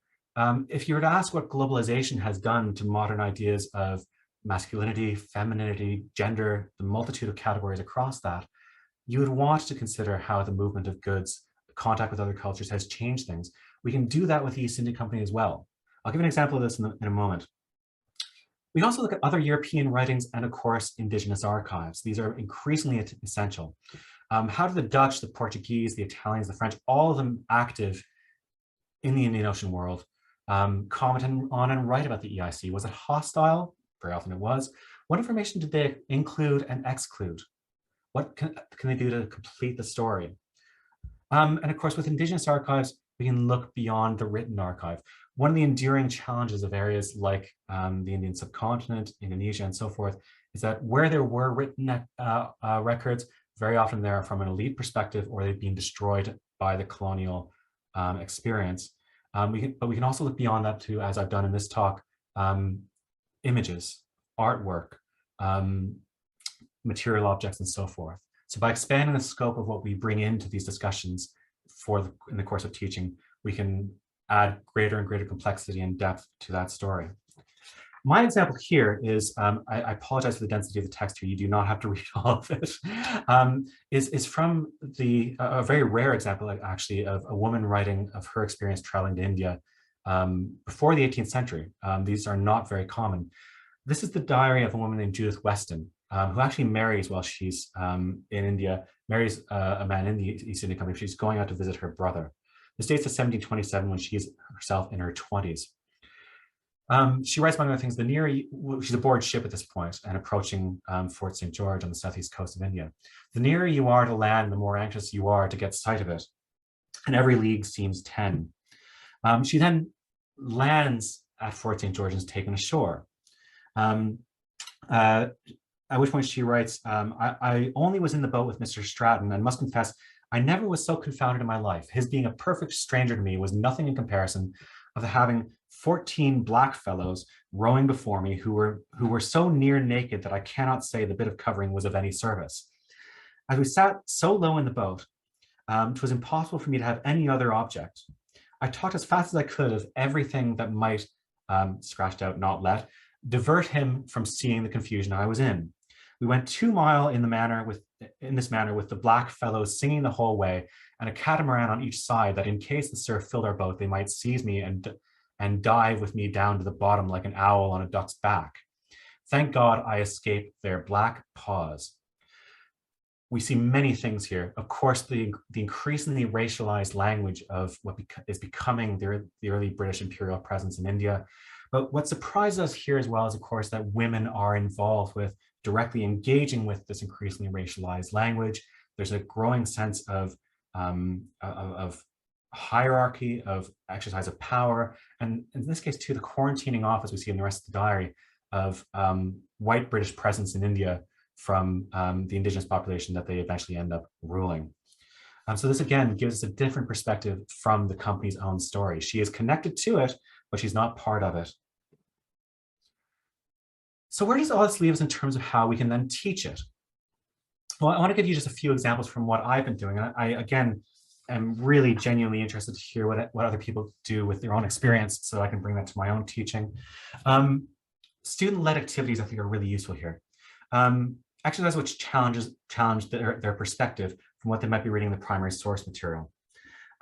if you were to ask what globalization has done to modern ideas of masculinity, femininity, gender, the multitude of categories across that, you would want to consider how the movement of goods, contact with other cultures has changed things. We can do that with the East India Company as well. I'll give an example of this in a moment. We can also look at other European writings and, of course, indigenous archives. These are increasingly essential. How do the Dutch, the Portuguese, the Italians, the French, all of them active in the Indian Ocean world, comment on and write about the EIC? Was it hostile? Very often it was. What information did they include and exclude? What can they do to complete the story? And of course, with indigenous archives, we can look beyond the written archive. One of the enduring challenges of areas like the Indian subcontinent, Indonesia, and so forth, is that where there were written records, very often they're from an elite perspective, or they've been destroyed by the colonial experience. But we can also look beyond that too, as I've done in this talk, images, artwork, material objects, and so forth. So by expanding the scope of what we bring into these discussions in the course of teaching, we can add greater and greater complexity and depth to that story. My example here is, I apologize for the density of the text here, you do not have to read all of it, is from a very rare example actually of a woman writing of her experience traveling to India before the 18th century. These are not very common. This is the diary of a woman named Judith Weston, who actually marries while she's in India, marries a man in the East India Company. She's going out to visit her brother. This dates to 1727 when she's herself in her 20s. She writes, among other things, she's aboard ship at this point and approaching Fort St. George on the southeast coast of India. The nearer you are to land, the more anxious you are to get sight of it. And every league seems 10. She then lands at Fort St. George and is taken ashore. At which point she writes, I only was in the boat with Mr. Stratton and must confess, I never was so confounded in my life. His being a perfect stranger to me was nothing in comparison of having 14 black fellows rowing before me who were so near naked that I cannot say the bit of covering was of any service. As we sat so low in the boat, 'twas impossible for me to have any other object. I talked as fast as I could of everything that might, scratched out, not let, divert him from seeing the confusion I was in. We went 2 miles in this manner with the black fellows singing the whole way, and a catamaran on each side, that in case the surf filled our boat, they might seize me and dive with me down to the bottom like an owl on a duck's back. Thank God I escaped their black paws. we see many things here. Of course, the increasingly racialized language of what is becoming the early British imperial presence in India. But what surprises us here as well is, of course, that women are involved with directly engaging with this increasingly racialized language. There's a growing sense of hierarchy, of exercise of power, and in this case too, the quarantining off, as we see in the rest of the diary, of white British presence in India from the indigenous population that they eventually end up ruling. So this again gives us a different perspective from the company's own story. She is connected to it, but she's not part of it. So where does all this leave us in terms of how we can then teach it? Well, I want to give you just a few examples from what I've been doing. I again, am really genuinely interested to hear what other people do with their own experience, so I can bring that to my own teaching. Student-led activities, I think, are really useful here. Exercise which challenge their perspective from what they might be reading in the primary source material.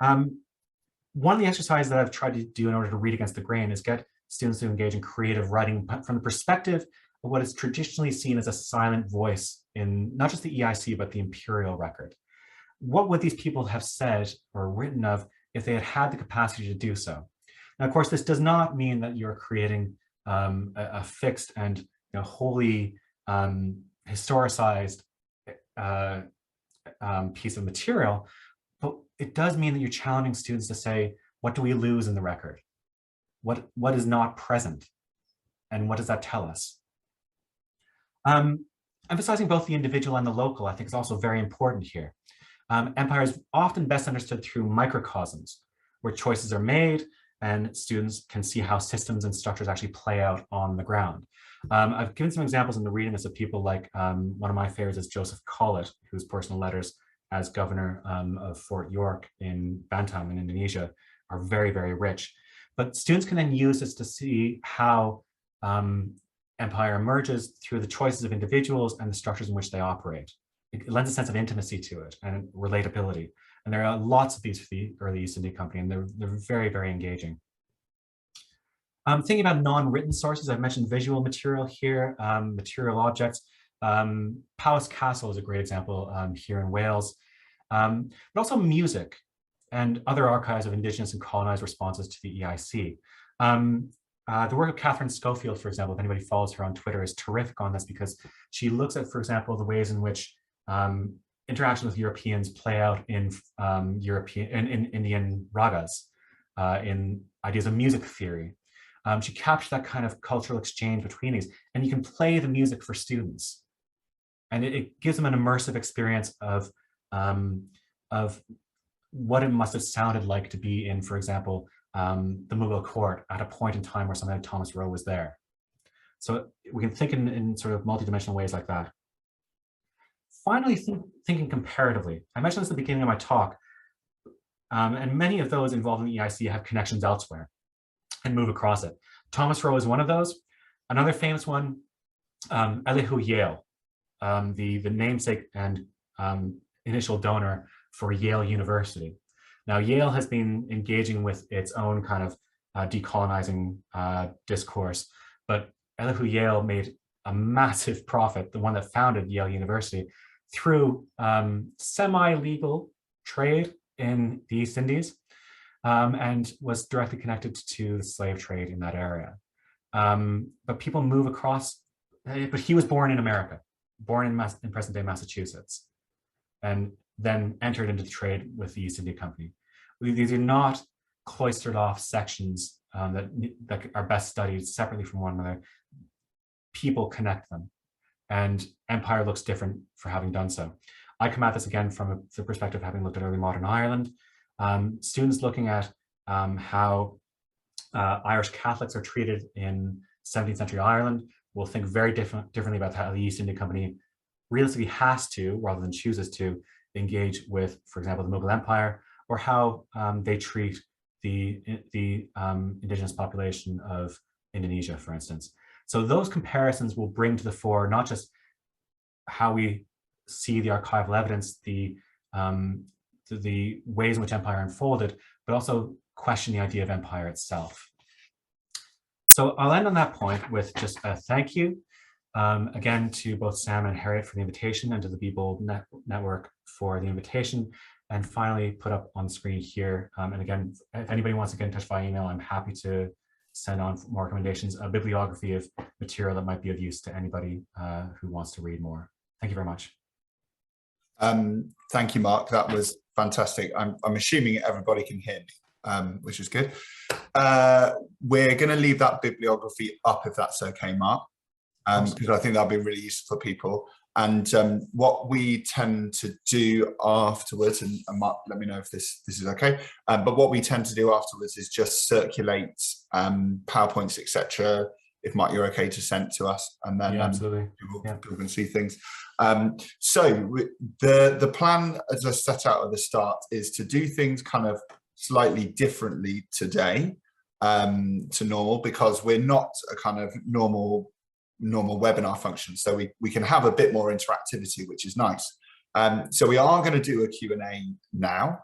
One of the exercises that I've tried to do in order to read against the grain is get students to engage in creative writing from the perspective of what is traditionally seen as a silent voice in not just the EIC, but the imperial record. What would these people have said or written of if they had had the capacity to do so? Now, of course, this does not mean that you're creating a fixed and wholly historicized piece of material, but it does mean that you're challenging students to say, what do we lose in the record? What is not present? And what does that tell us? Emphasizing both the individual and the local, I think, is also very important here. Empire is often best understood through microcosms, where choices are made and students can see how systems and structures actually play out on the ground. I've given some examples in the reading list of people like, one of my favorites is Joseph Collett, whose personal letters as governor of Fort York in Bantam in Indonesia are very, very rich. But students can then use this to see how empire emerges through the choices of individuals and the structures in which they operate. It lends a sense of intimacy to it and relatability. And there are lots of these for the early East India Company, and they're very, very engaging. Thinking about non-written sources, I've mentioned visual material here, material objects. Powys Castle is a great example here in Wales, but also music and other archives of Indigenous and colonized responses to the EIC. The work of Catherine Schofield, for example, if anybody follows her on Twitter, is terrific on this because she looks at, for example, the ways in which interaction with Europeans play out in Indian ragas, in ideas of music theory. She captured that kind of cultural exchange between these, and you can play the music for students. And it gives them an immersive experience of what it must have sounded like to be in, for example, the Mughal court at a point in time where something like Thomas Roe was there. So we can think in sort of multidimensional ways like that. Finally, thinking comparatively. I mentioned this at the beginning of my talk, and many of those involved in the EIC have connections elsewhere and move across it. Thomas Roe is one of those. Another famous one, Elihu Yale, the namesake and initial donor for Yale University. Now, Yale has been engaging with its own kind of decolonizing discourse, but Elihu Yale made a massive profit, the one that founded Yale University, through semi-legal trade in the East Indies, and was directly connected to the slave trade in that area. But people move across, but he was born in America, born in present-day Massachusetts, and then entered into the trade with the East India Company. These are not cloistered off sections that are best studied separately from one another. People connect them, and empire looks different for having done so. I come at this again from the perspective of having looked at early modern Ireland. Students looking at how Irish Catholics are treated in 17th century Ireland will think very differently about how the East India Company realistically has to, rather than chooses to, engage with, for example, the Mughal Empire, or how they treat the indigenous population of Indonesia, for instance. So those comparisons will bring to the fore not just how we see the archival evidence, the ways in which empire unfolded, but also question the idea of empire itself. So I'll end on that point with just a thank you. Again, to both Sam and Harriet for the invitation, and to the People Network for the invitation. And finally, put up on screen here. And again, if anybody wants to get in touch via email, I'm happy to send on more recommendations, a bibliography of material that might be of use to anybody who wants to read more. Thank you very much. Thank you, Mark. That was fantastic. I'm assuming everybody can hear me, which is good. We're going to leave that bibliography up if that's okay, Mark, because I think that'll be really useful for people. And what we tend to do afterwards, and Mark, let me know if this is okay, but what we tend to do afterwards is just circulate PowerPoints, etc. If Mark, you're okay to send to us, and then absolutely. People can see things. So the plan, as I set out at the start, is to do things kind of slightly differently today to normal, because we're not a kind of normal webinar function, so we can have a bit more interactivity, which is nice. So we are going to do a Q&A now.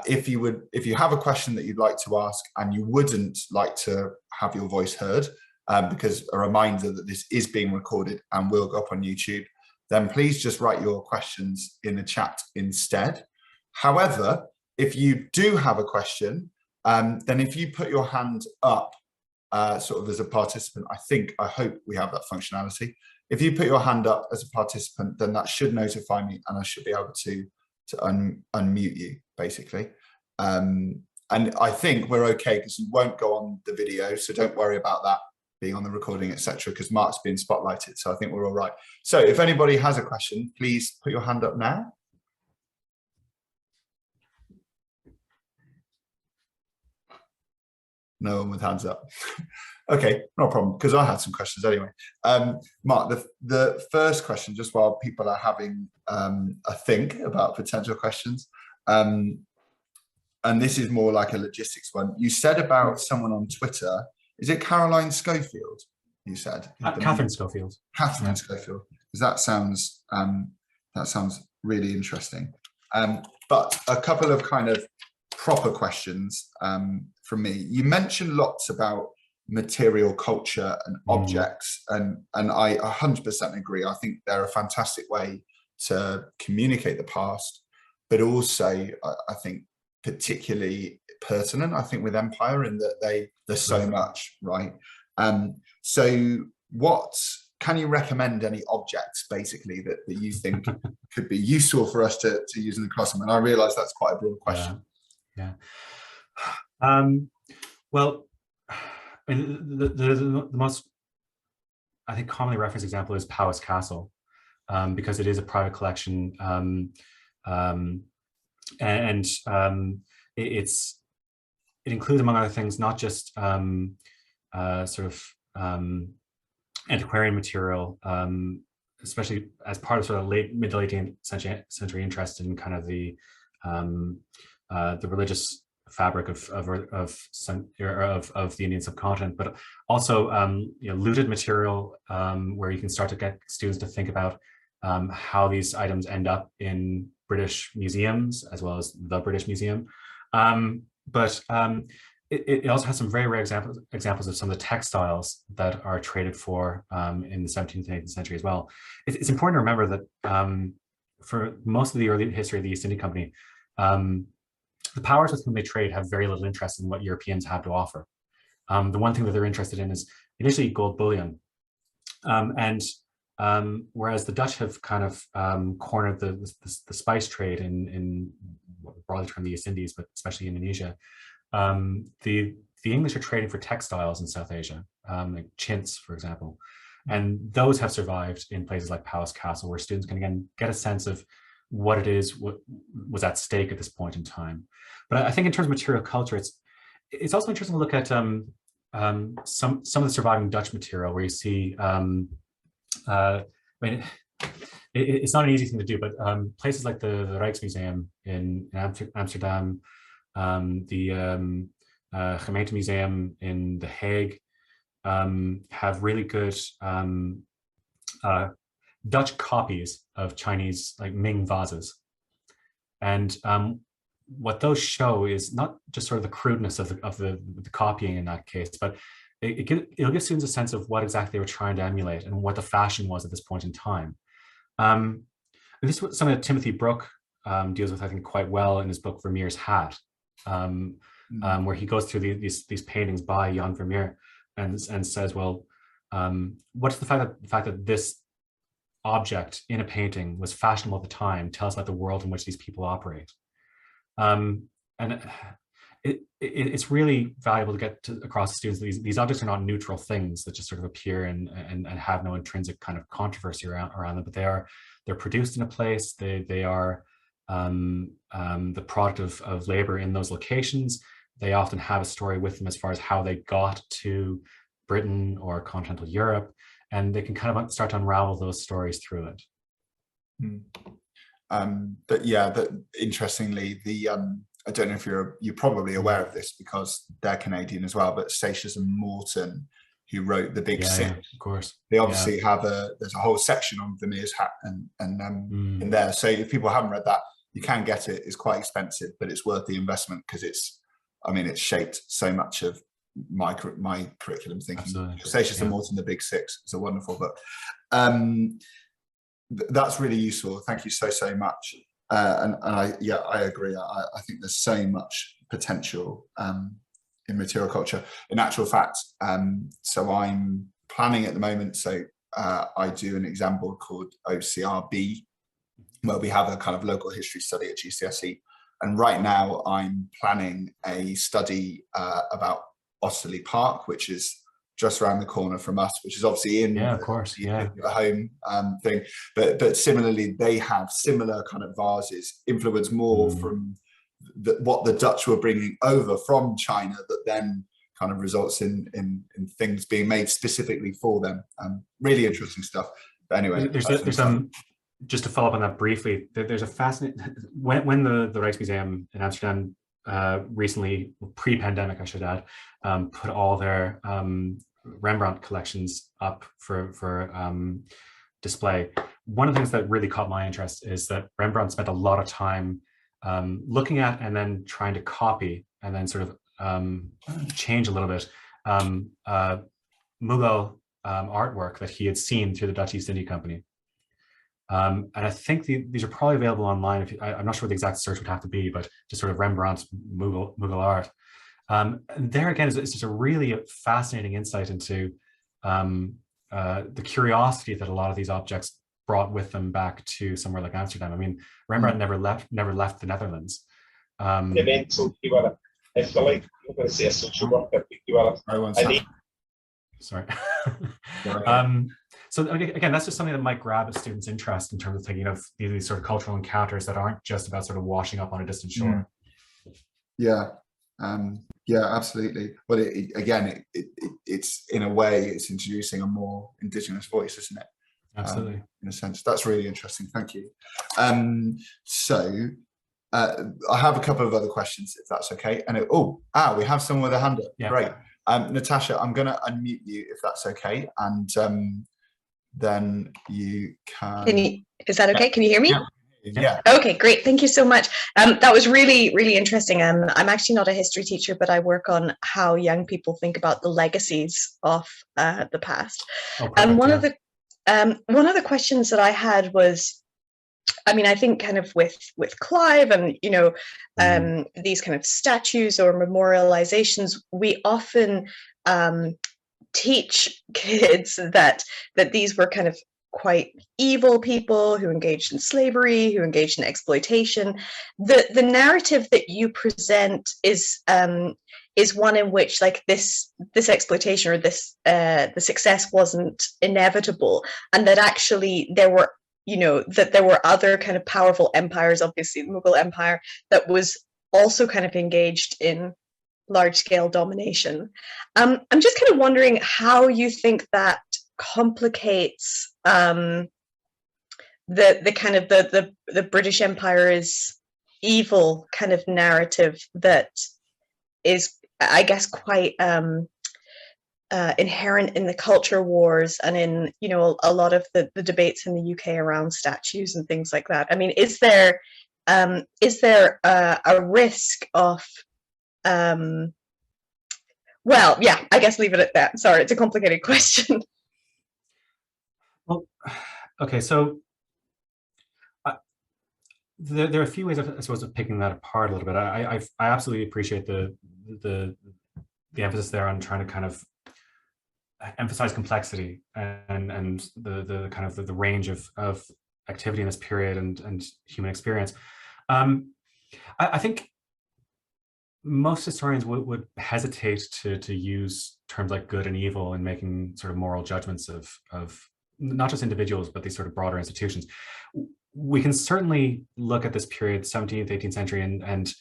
If you have a question that you'd like to ask and you wouldn't like to have your voice heard, because a reminder that this is being recorded and will go up on YouTube, then please just write your questions in the chat instead. However, if you do have a question, then if you put your hand up sort of as a participant, I hope we have that functionality. If you put your hand up as a participant, then that should notify me and I should be able to unmute you, basically. And I think we're okay because you won't go on the video, so don't worry about that being on the recording, etc., because Mark's been spotlighted, so I think we're all right. So if anybody has a question, please put your hand up now. No one with hands up. Okay, no problem, because I had some questions anyway. Mark, the first question, just while people are having a think about potential questions, and this is more like a logistics one. You said about someone on Twitter, is it Caroline Schofield? You said Catherine Schofield. Catherine Schofield, because that sounds really interesting. But a couple of kind of proper questions from me. You mentioned lots about material culture and objects, and I 100% agree. I think they're a fantastic way to communicate the past, but also I think particularly pertinent, I think, with Empire, in that there's so much, right? So what can you recommend, any objects basically that you think could be useful for us to use in the classroom? And I realize that's quite a broad question. Well, I mean, the most, I think, commonly referenced example is Powis Castle, because it is a private collection, it includes, among other things, not just sort of antiquarian material, especially as part of sort of mid to late 18th century interest in kind of the religious fabric of the Indian subcontinent, but also looted material, where you can start to get students to think about how these items end up in British museums, as well as the British Museum. But it also has some very rare examples of some of the textiles that are traded for in the 17th and 18th century as well. It's important to remember that for most of the early history of the East India Company, the powers with whom they trade have very little interest in what Europeans have to offer. The one thing that they're interested in is initially gold bullion. Whereas the Dutch have kind of cornered the spice trade in what we broadly term the East Indies, but especially Indonesia, the English are trading for textiles in South Asia, like chintz, for example. And those have survived in places like Powis Castle, where students can again get a sense of what it is, what was at stake at this point in time. But I think in terms of material culture, it's also interesting to look at some of the surviving Dutch material, where you see, I mean, it's not an easy thing to do, but places like the Rijksmuseum in Amsterdam, the Gemeentemuseum in The Hague, have really good Dutch copies of Chinese, like, Ming vases. And what those show is not just sort of the crudeness of the copying in that case, but it'll give students a sense of what exactly they were trying to emulate and what the fashion was at this point in time. And this is what something that Timothy Brooke deals with, I think, quite well in his book Vermeer's Hat, where he goes through these paintings by Jan Vermeer and says, well, what's the fact that this object in a painting was fashionable at the time tells about the world in which these people operate. And it's really valuable to get across to students that these objects are not neutral things that just sort of appear and have no intrinsic kind of controversy around them, but they're produced in a place. They are the product of labor in those locations. They often have a story with them as far as how they got to Britain or continental Europe, and they can kind of start to unravel those stories through it. But yeah, interestingly, I don't know if you're probably aware of this because they're Canadian as well, but Seixas and Morton, who wrote The Big Six, of course, they obviously have there's a whole section on Vermeer's Hat and in there. So if people haven't read that, you can get it. It's quite expensive, but it's worth the investment because it's shaped so much of my curriculum thinking. Seixas and Morton, The Big Six, is a wonderful book. That's really useful. Thank you so much. And I agree. I think there's so much potential in material culture. In actual fact, so I'm planning at the moment. So I do an exam board called OCRB, where we have a kind of local history study at GCSE. And right now I'm planning a study about Osterley Park, which is just around the corner from us, which is obviously in the home thing. But similarly, they have similar kind of vases, influenced more from what the Dutch were bringing over from China, that then kind of results in things being made specifically for them. Really interesting stuff. But anyway, there's some. Just to follow up on that briefly, there's a fascinating, when the Rijksmuseum in Amsterdam recently, pre-pandemic I should add, put all their Rembrandt collections up for display. One of the things that really caught my interest is that Rembrandt spent a lot of time looking at and then trying to copy and then sort of change a little bit Mughal artwork that he had seen through the Dutch East India Company. And I think these are probably available online. I'm not sure what the exact search would have to be, but just sort of Rembrandt's Mughal art. And there again, it's just a really fascinating insight into the curiosity that a lot of these objects brought with them back to somewhere like Amsterdam. I mean, Rembrandt never left the Netherlands. Sorry. So again, that's just something that might grab a student's interest in terms of thinking of these sort of cultural encounters that aren't just about sort of washing up on a distant shore. Yeah, absolutely. But it's in a way, it's introducing a more indigenous voice, isn't it? Absolutely. In a sense, that's really interesting. Thank you. So I have a couple of other questions, if that's okay. And we have someone with a hand up. Yeah. Great. Natasha, I'm going to unmute you if that's okay, and then you can. Is that okay? Can you hear me? Yeah. Okay, great. Thank you so much. That was really, really interesting. I'm actually not a history teacher, but I work on how young people think about the legacies of the past. And one of the questions that I had was, I mean, I think kind of with Clive and, these kind of statues or memorializations, we often teach kids that these were kind of quite evil people who engaged in slavery, who engaged in exploitation. The narrative that you present is one in which like this exploitation or this the success wasn't inevitable, and that actually there were other kind of powerful empires, obviously the Mughal Empire, that was also kind of engaged in large-scale domination. I'm just kind of wondering how you think that complicates the kind of the British Empire is evil kind of narrative that is, I guess, quite inherent in the culture wars and in a lot of the debates in the UK around statues and things like that. I mean, is there a risk of Well, yeah, I guess leave it at that. Sorry, it's a complicated question. Well, okay, so there are a few ways, I suppose, of picking that apart a little bit. I absolutely appreciate the emphasis there on trying to kind of emphasize complexity and the kind of the range of activity in this period and human experience. I think most historians would hesitate to use terms like good and evil in making sort of moral judgments of not just individuals, but these sort of broader institutions. We can certainly look at this period, 17th, 18th century, and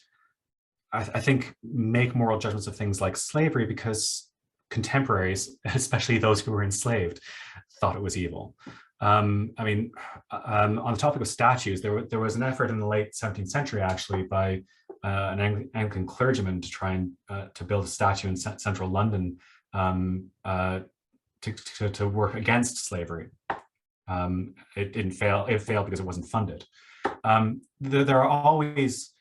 I think make moral judgments of things like slavery because contemporaries, especially those who were enslaved, thought it was evil. On the topic of statues, there was an effort in the late 17th century, actually, by an Anglican clergyman to try and to build a statue in central London to work against slavery. It didn't fail. It failed because it wasn't funded. There are always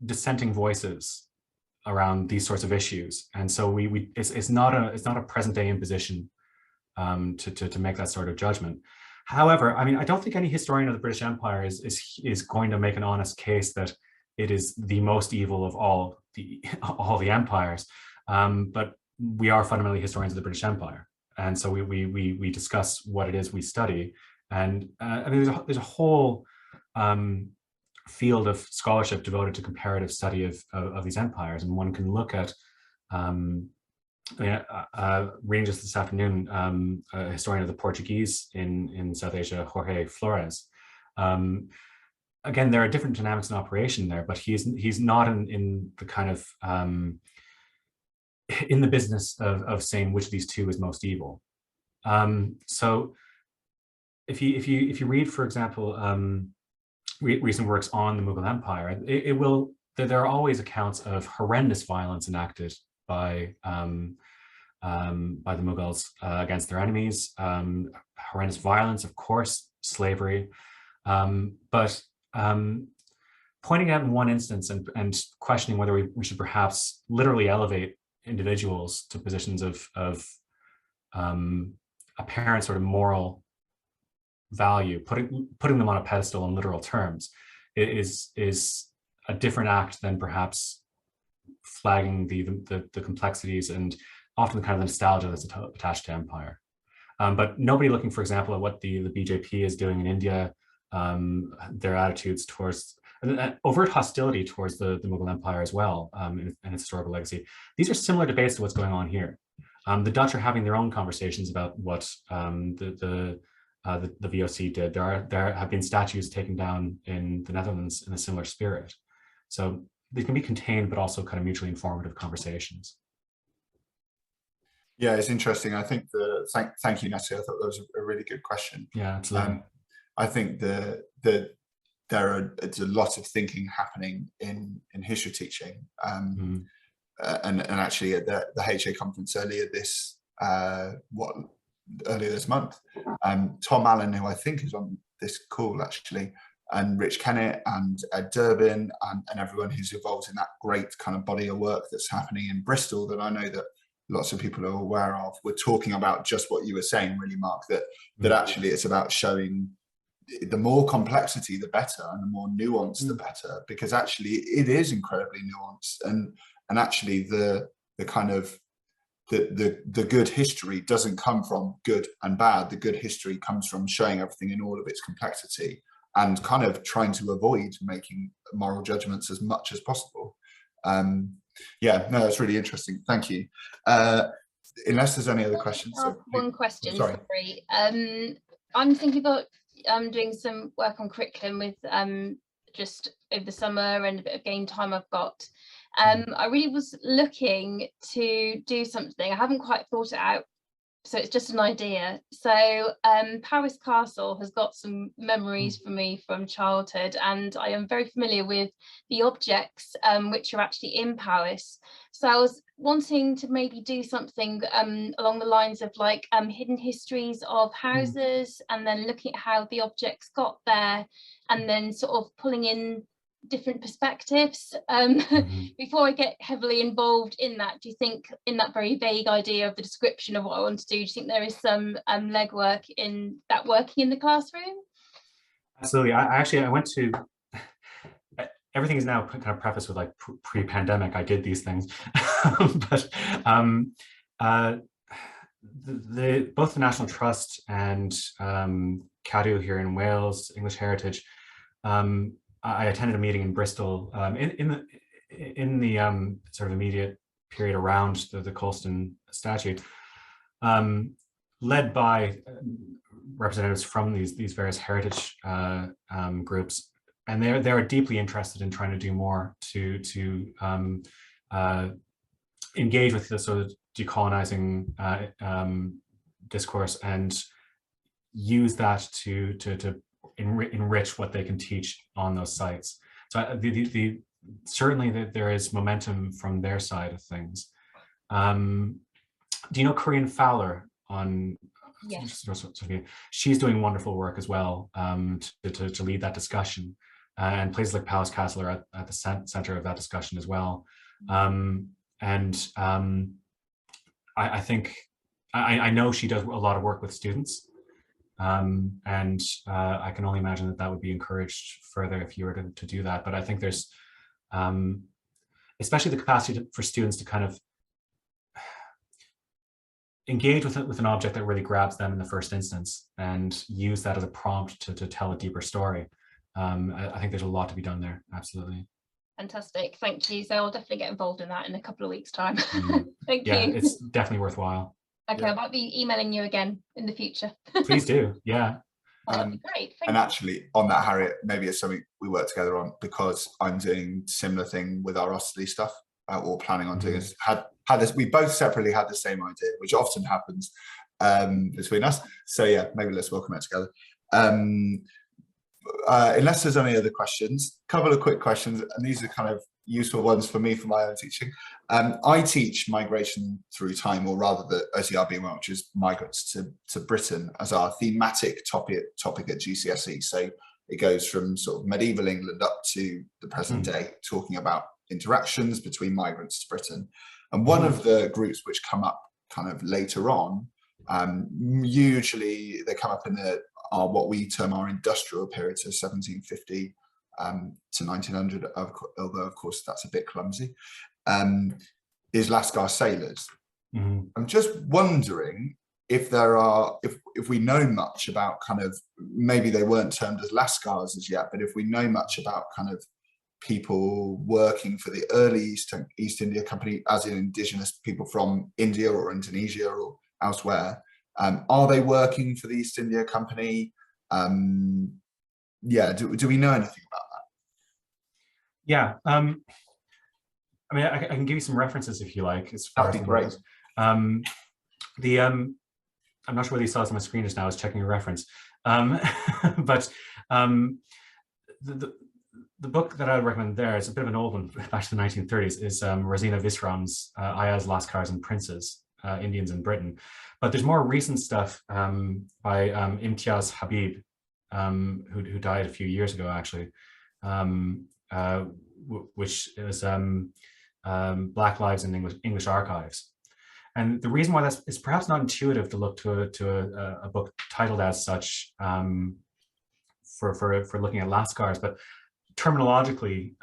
dissenting voices around these sorts of issues, and so it's not a present day imposition to make that sort of judgment. However, I mean, I don't think any historian of the British Empire is going to make an honest case that it is the most evil of all the empires. But we are fundamentally historians of the British Empire, and so we discuss what it is we study. And I mean, there's a whole field of scholarship devoted to comparative study of these empires, and one can look at. Reading just this afternoon, a historian of the Portuguese in South Asia, Jorge Flores. Again, there are different dynamics in operation there, but he's not in the kind of in the business of saying which of these two is most evil. So if you read, for example, recent works on the Mughal Empire, there are always accounts of horrendous violence enacted by the Mughals against their enemies, horrendous violence, of course, slavery, but pointing out in one instance and questioning whether we should perhaps literally elevate individuals to positions of apparent sort of moral value, putting them on a pedestal in literal terms, is a different act than perhaps flagging the complexities and often the kind of nostalgia that's attached to empire. But nobody looking, for example, at what the BJP is doing in India, their attitudes towards overt hostility towards the Mughal Empire as well, and its historical legacy. These are similar debates to what's going on here. The Dutch are having their own conversations about what the VOC did. There have been statues taken down in the Netherlands in a similar spirit. So they can be contained, but also kind of mutually informative conversations. Yeah, it's interesting. I think thank you, Natalie. I thought that was a really good question. Yeah, absolutely. I think there's a lot of thinking happening in history teaching, and actually at the HA conference earlier this month, Tom Allen, who I think is on this call actually, and Rich Kennett and Ed Durbin and everyone who's involved in that great kind of body of work that's happening in Bristol that I know that lots of people are aware of. We're talking about just what you were saying, really, Mark, that actually it's about showing the more complexity, the better, and the more nuance, the better, because actually it is incredibly nuanced. And actually the kind of the good history doesn't come from good and bad. The good history comes from showing everything in all of its complexity and kind of trying to avoid making moral judgments as much as possible. Yeah, no, that's really interesting. Thank you. Unless there's any other questions. One question, sorry. I'm thinking about doing some work on curriculum with just over the summer and a bit of game time I've got. I really was looking to do something. I haven't quite thought it out, so it's just an idea. So Paris Castle has got some memories for me from childhood, and I am very familiar with the objects which are actually in Paris. So I was wanting to maybe do something along the lines of like hidden histories of houses, and then looking at how the objects got there, and then sort of pulling in different perspectives. Before I get heavily involved in that, do you think in that very vague idea of the description of what I want to do you think there is some legwork in that working in the classroom? Absolutely. I went to, everything is now kind of prefaced with like pre-pandemic, I did these things. But both the National Trust and CADU here in Wales, English Heritage, I attended a meeting in Bristol in the sort of immediate period around the Colston statue, led by representatives from these various heritage groups, and they are deeply interested in trying to do more to engage with the sort of decolonizing discourse and use that to enrich what they can teach on those sites. So certainly there is momentum from their side of things. Do you know Corinne Fowler on? Yes. She's doing wonderful work as well to lead that discussion, and places like Palace Castle are at the center of that discussion as well. I think I know she does a lot of work with students, and I can only imagine that would be encouraged further if you were to do that. But I think there's especially the capacity for students to kind of engage with an object that really grabs them in the first instance and use that as a prompt to tell a deeper story. I think there's a lot to be done there. Absolutely. Fantastic, thank you. So I'll definitely get involved in that in a couple of weeks' time. Thank you. Yeah, you. it's definitely worthwhile. Okay, yeah. I might be emailing you again in the future. Please do, yeah. That'd be great. Thank and you. Actually, on that, Harriet, maybe it's something we work together on, because I'm doing similar thing with our Osterley stuff, or planning on doing this. Had this, we both separately had the same idea, which often happens between us. So yeah, maybe let's work on it together. Unless there's any other questions, a couple of quick questions, and these are kind of useful ones for me for my own teaching. I teach migration through time, or rather the OCRB, which is migrants to Britain, as our thematic topic at GCSE. So it goes from sort of medieval England up to the present day, talking about interactions between migrants to Britain. And one of the groups which come up kind of later on, usually they come up in what we term our industrial period, so 1750 to 1900, although of course that's a bit clumsy, is Lascar sailors. I'm just wondering if if we know much about kind of, maybe they weren't termed as Lascars as yet, but if we know much about kind of people working for the early East India Company, as in indigenous people from India or Indonesia or elsewhere. Are they working for the East India Company? Yeah, do we know anything about that? Yeah, I mean, I can give you some references if you like. As far That'd be great. I'm not sure whether you saw this on my screen just now. I was checking your reference, but the book that I would recommend there is a bit of an old one, back to the 1930s, is Rosina Visram's Ayahs, Lascars and Princes, Indians in Britain. But there's more recent stuff by Imtiaz Habib, who died a few years ago, actually, which is Black Lives in English Archives. And the reason why it's perhaps not intuitive to look to a book titled as such for looking at Lascars, but terminologically,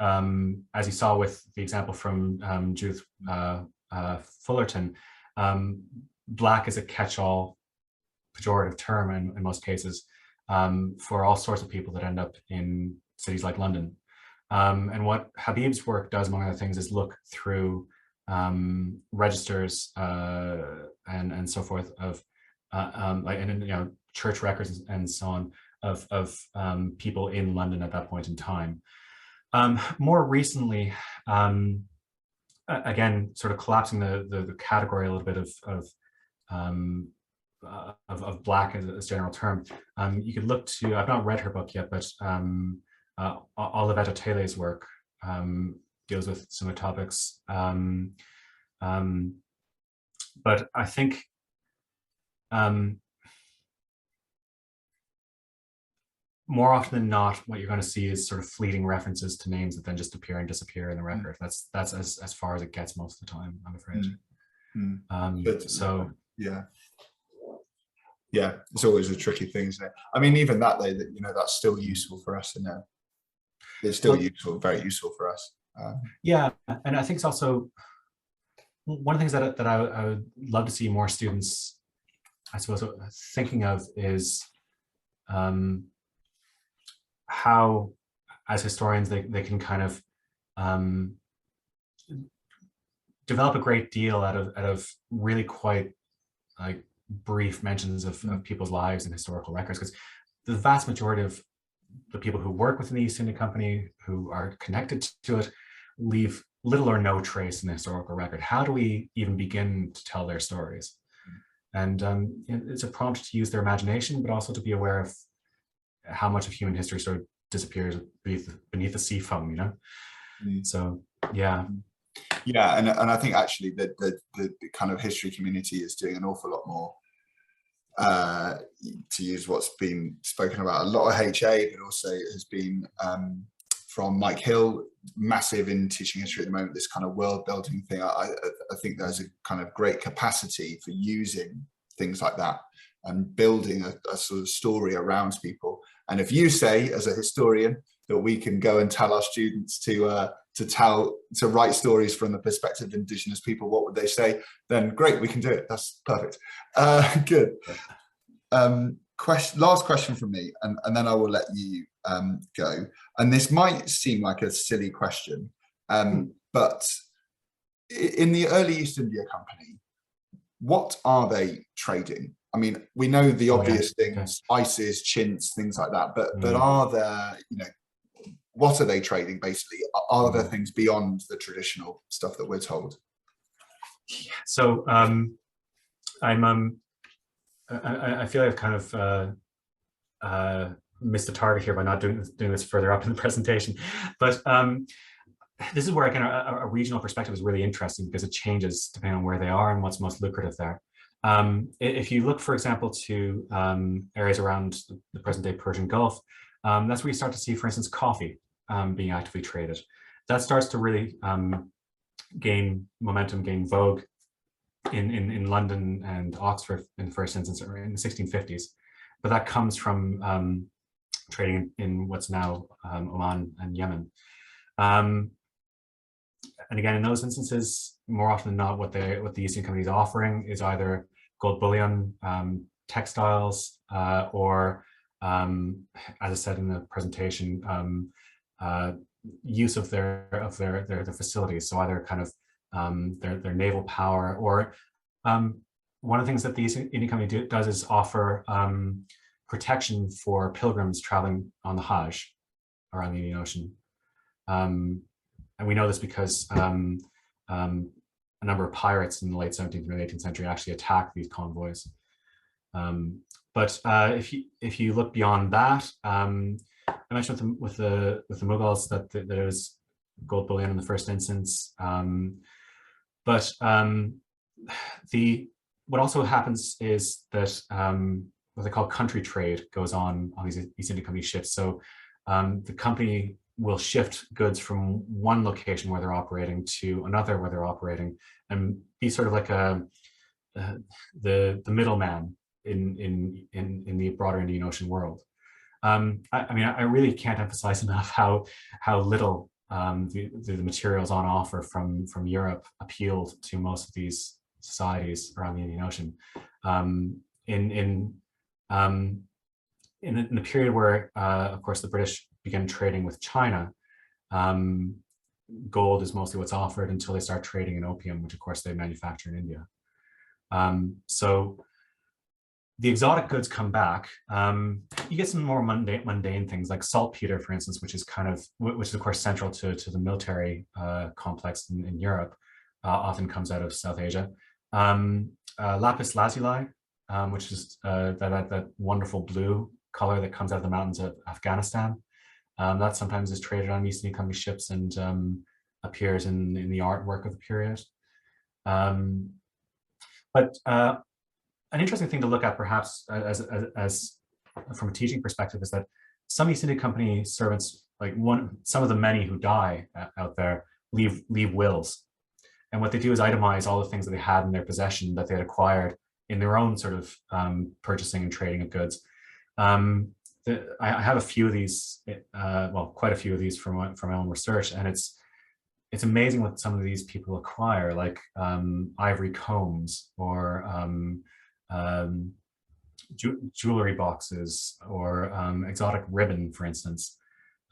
as you saw with the example from Judith Fullerton, Black is a catch-all pejorative term in most cases for all sorts of people that end up in cities like London. And what Habib's work does, among other things, is look through registers and so forth of church records and so on of people in London at that point in time. More recently, again, sort of collapsing the category a little bit of Black as a general term, you could look to, I've not read her book yet, but Olivetta Taylor's work deals with similar topics. But I think more often than not, what you're going to see is sort of fleeting references to names that then just appear and disappear in the record. That's as far as it gets most of the time, I'm afraid. So yeah, it's always a tricky thing, isn't it? I mean, even that though, that, you know, that's still useful for us to know. It's still useful, very useful for us. Yeah, and I think it's also one of the things that I would love to see more students, I suppose, thinking of is how, as historians, they can kind of develop a great deal out of really quite like brief mentions of people's lives and historical records, because the vast majority of the people who work within the East India Company, who are connected to it, leave little or no trace in the historical record. How do we even begin to tell their stories? And it's a prompt to use their imagination, but also to be aware of how much of human history sort of disappears beneath the sea foam, you know? So, yeah. Yeah, and I think actually that the kind of history community is doing an awful lot more, to use what's been spoken about a lot of HA, but also has been from Mike Hill, massive in teaching history at the moment, this kind of world building thing. I think there's a kind of great capacity for using things like that and building a sort of story around people. And if you say, as a historian, that we can go and tell our students to write stories from the perspective of Indigenous people, what would they say? Then great, we can do it. That's perfect. Good. Last question from me, and then I will let you go. And this might seem like a silly question, but in the early East India Company, what are they trading? I mean, we know the obvious things, spices, chintz, things like that, but are there, you know, what are they trading basically? Are there things beyond the traditional stuff that we're told? So I feel I've kind of missed the target here by not doing this further up in the presentation, but this is where again a regional perspective is really interesting, because it changes depending on where they are and what's most lucrative there. If you look, for example, to areas around the present-day Persian Gulf, that's where you start to see, for instance, coffee being actively traded. That starts to really gain momentum, gain vogue in London and Oxford in the first instance, or in the 1650s. But that comes from trading in what's now Oman and Yemen. And again, in those instances, more often than not, what the East India Company is offering is either gold bullion, textiles, or, as I said in the presentation, use of their facilities. So either kind of their naval power, or one of the things that the East India Company does is offer protection for pilgrims traveling on the Hajj around the Indian Ocean. And we know this because a number of pirates in the late 17th and early 18th century actually attacked these convoys. But if you look beyond that, I mentioned with the Mughals that there was gold bullion in the first instance. But what also happens is that what they call country trade goes on these East India Company ships. So the company will shift goods from one location where they're operating to another where they're operating, and be sort of like the middleman in the broader Indian Ocean world. I mean, I really can't emphasize enough how little the materials on offer from Europe appealed to most of these societies around the Indian Ocean. In the period where, of course, the British began trading with China, gold is mostly what's offered until they start trading in opium, which of course they manufacture in India. So the exotic goods come back. You get some more mundane things like saltpeter, for instance, which is of course central to the military complex in Europe, often comes out of South Asia. Lapis lazuli, which is that wonderful blue color that comes out of the mountains of Afghanistan. That sometimes is traded on East India Company ships and appears in the artwork of the period. But an interesting thing to look at, perhaps, as from a teaching perspective, is that some East India Company servants, like some of the many who die out there, leave wills. And what they do is itemize all the things that they had in their possession that they had acquired in their own sort of purchasing and trading of goods. I have a few of these, well, quite a few of these from my own research, and it's amazing what some of these people acquire, like ivory combs or jewelry boxes or exotic ribbon, for instance.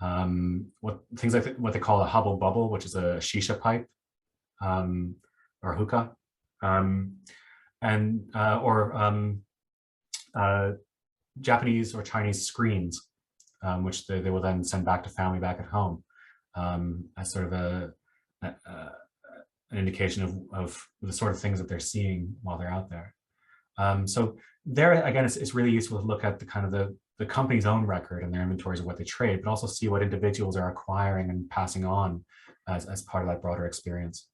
Things like what they call a hubble bubble, which is a shisha pipe or hookah, or Japanese or Chinese screens, which they will then send back to family back at home as sort of an indication of the sort of things that they're seeing while they're out there. So there again, it's really useful to look at the kind of the company's own record and their inventories of what they trade, but also see what individuals are acquiring and passing on as part of that broader experience.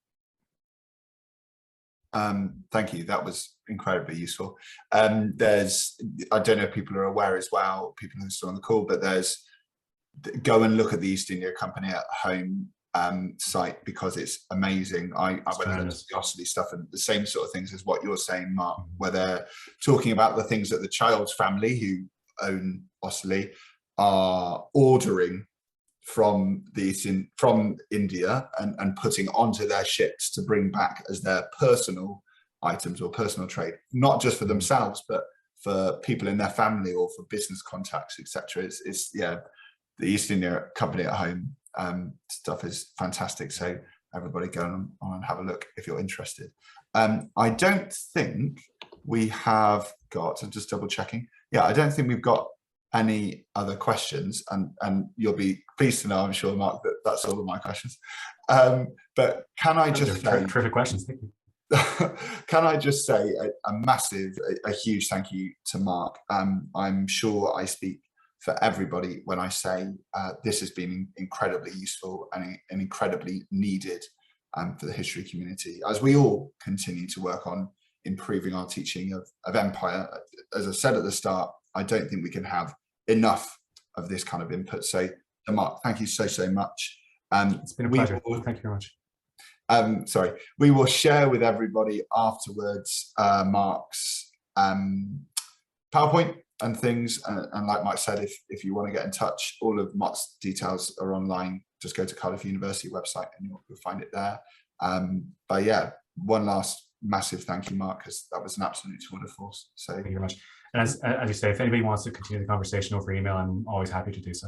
Thank you. That was incredibly useful. I don't know if people are aware as well, people who are still on the call, but go and look at the East India Company at Home site, because it's amazing. I went and looked at the Osley stuff, and the same sort of things as what you're saying, Mark, where they're talking about the things that the child's family who own Osley are ordering from India and putting onto their ships to bring back as their personal items or personal trade, not just for themselves, but for people in their family or for business contacts, etc. It's yeah, the East India Company at Home stuff is fantastic. So everybody go on and have a look if you're interested. I don't think we have got, I'm just double checking. Yeah, I don't think we've got any other questions, and you'll be pleased to know, I'm sure, Mark, that that's all of my questions. But can I just say, terrific questions, thank you. Can I just say a huge thank you to Mark. I'm sure I speak for everybody when I say this has been incredibly useful and incredibly needed for the history community, as we all continue to work on improving our teaching of empire. As I said at the start, I don't think we can have enough of this kind of input. So Mark, thank you so much. It's been a pleasure. Thank you very much. Sorry, we will share with everybody afterwards Mark's PowerPoint and things, and like Mike said, if you want to get in touch, all of Mark's details are online. Just go to Cardiff University website and you'll find it there. But yeah, one last massive thank you, Mark, because that was an absolute tour de force. So thank you very much. And as you say, if anybody wants to continue the conversation over email, I'm always happy to do so.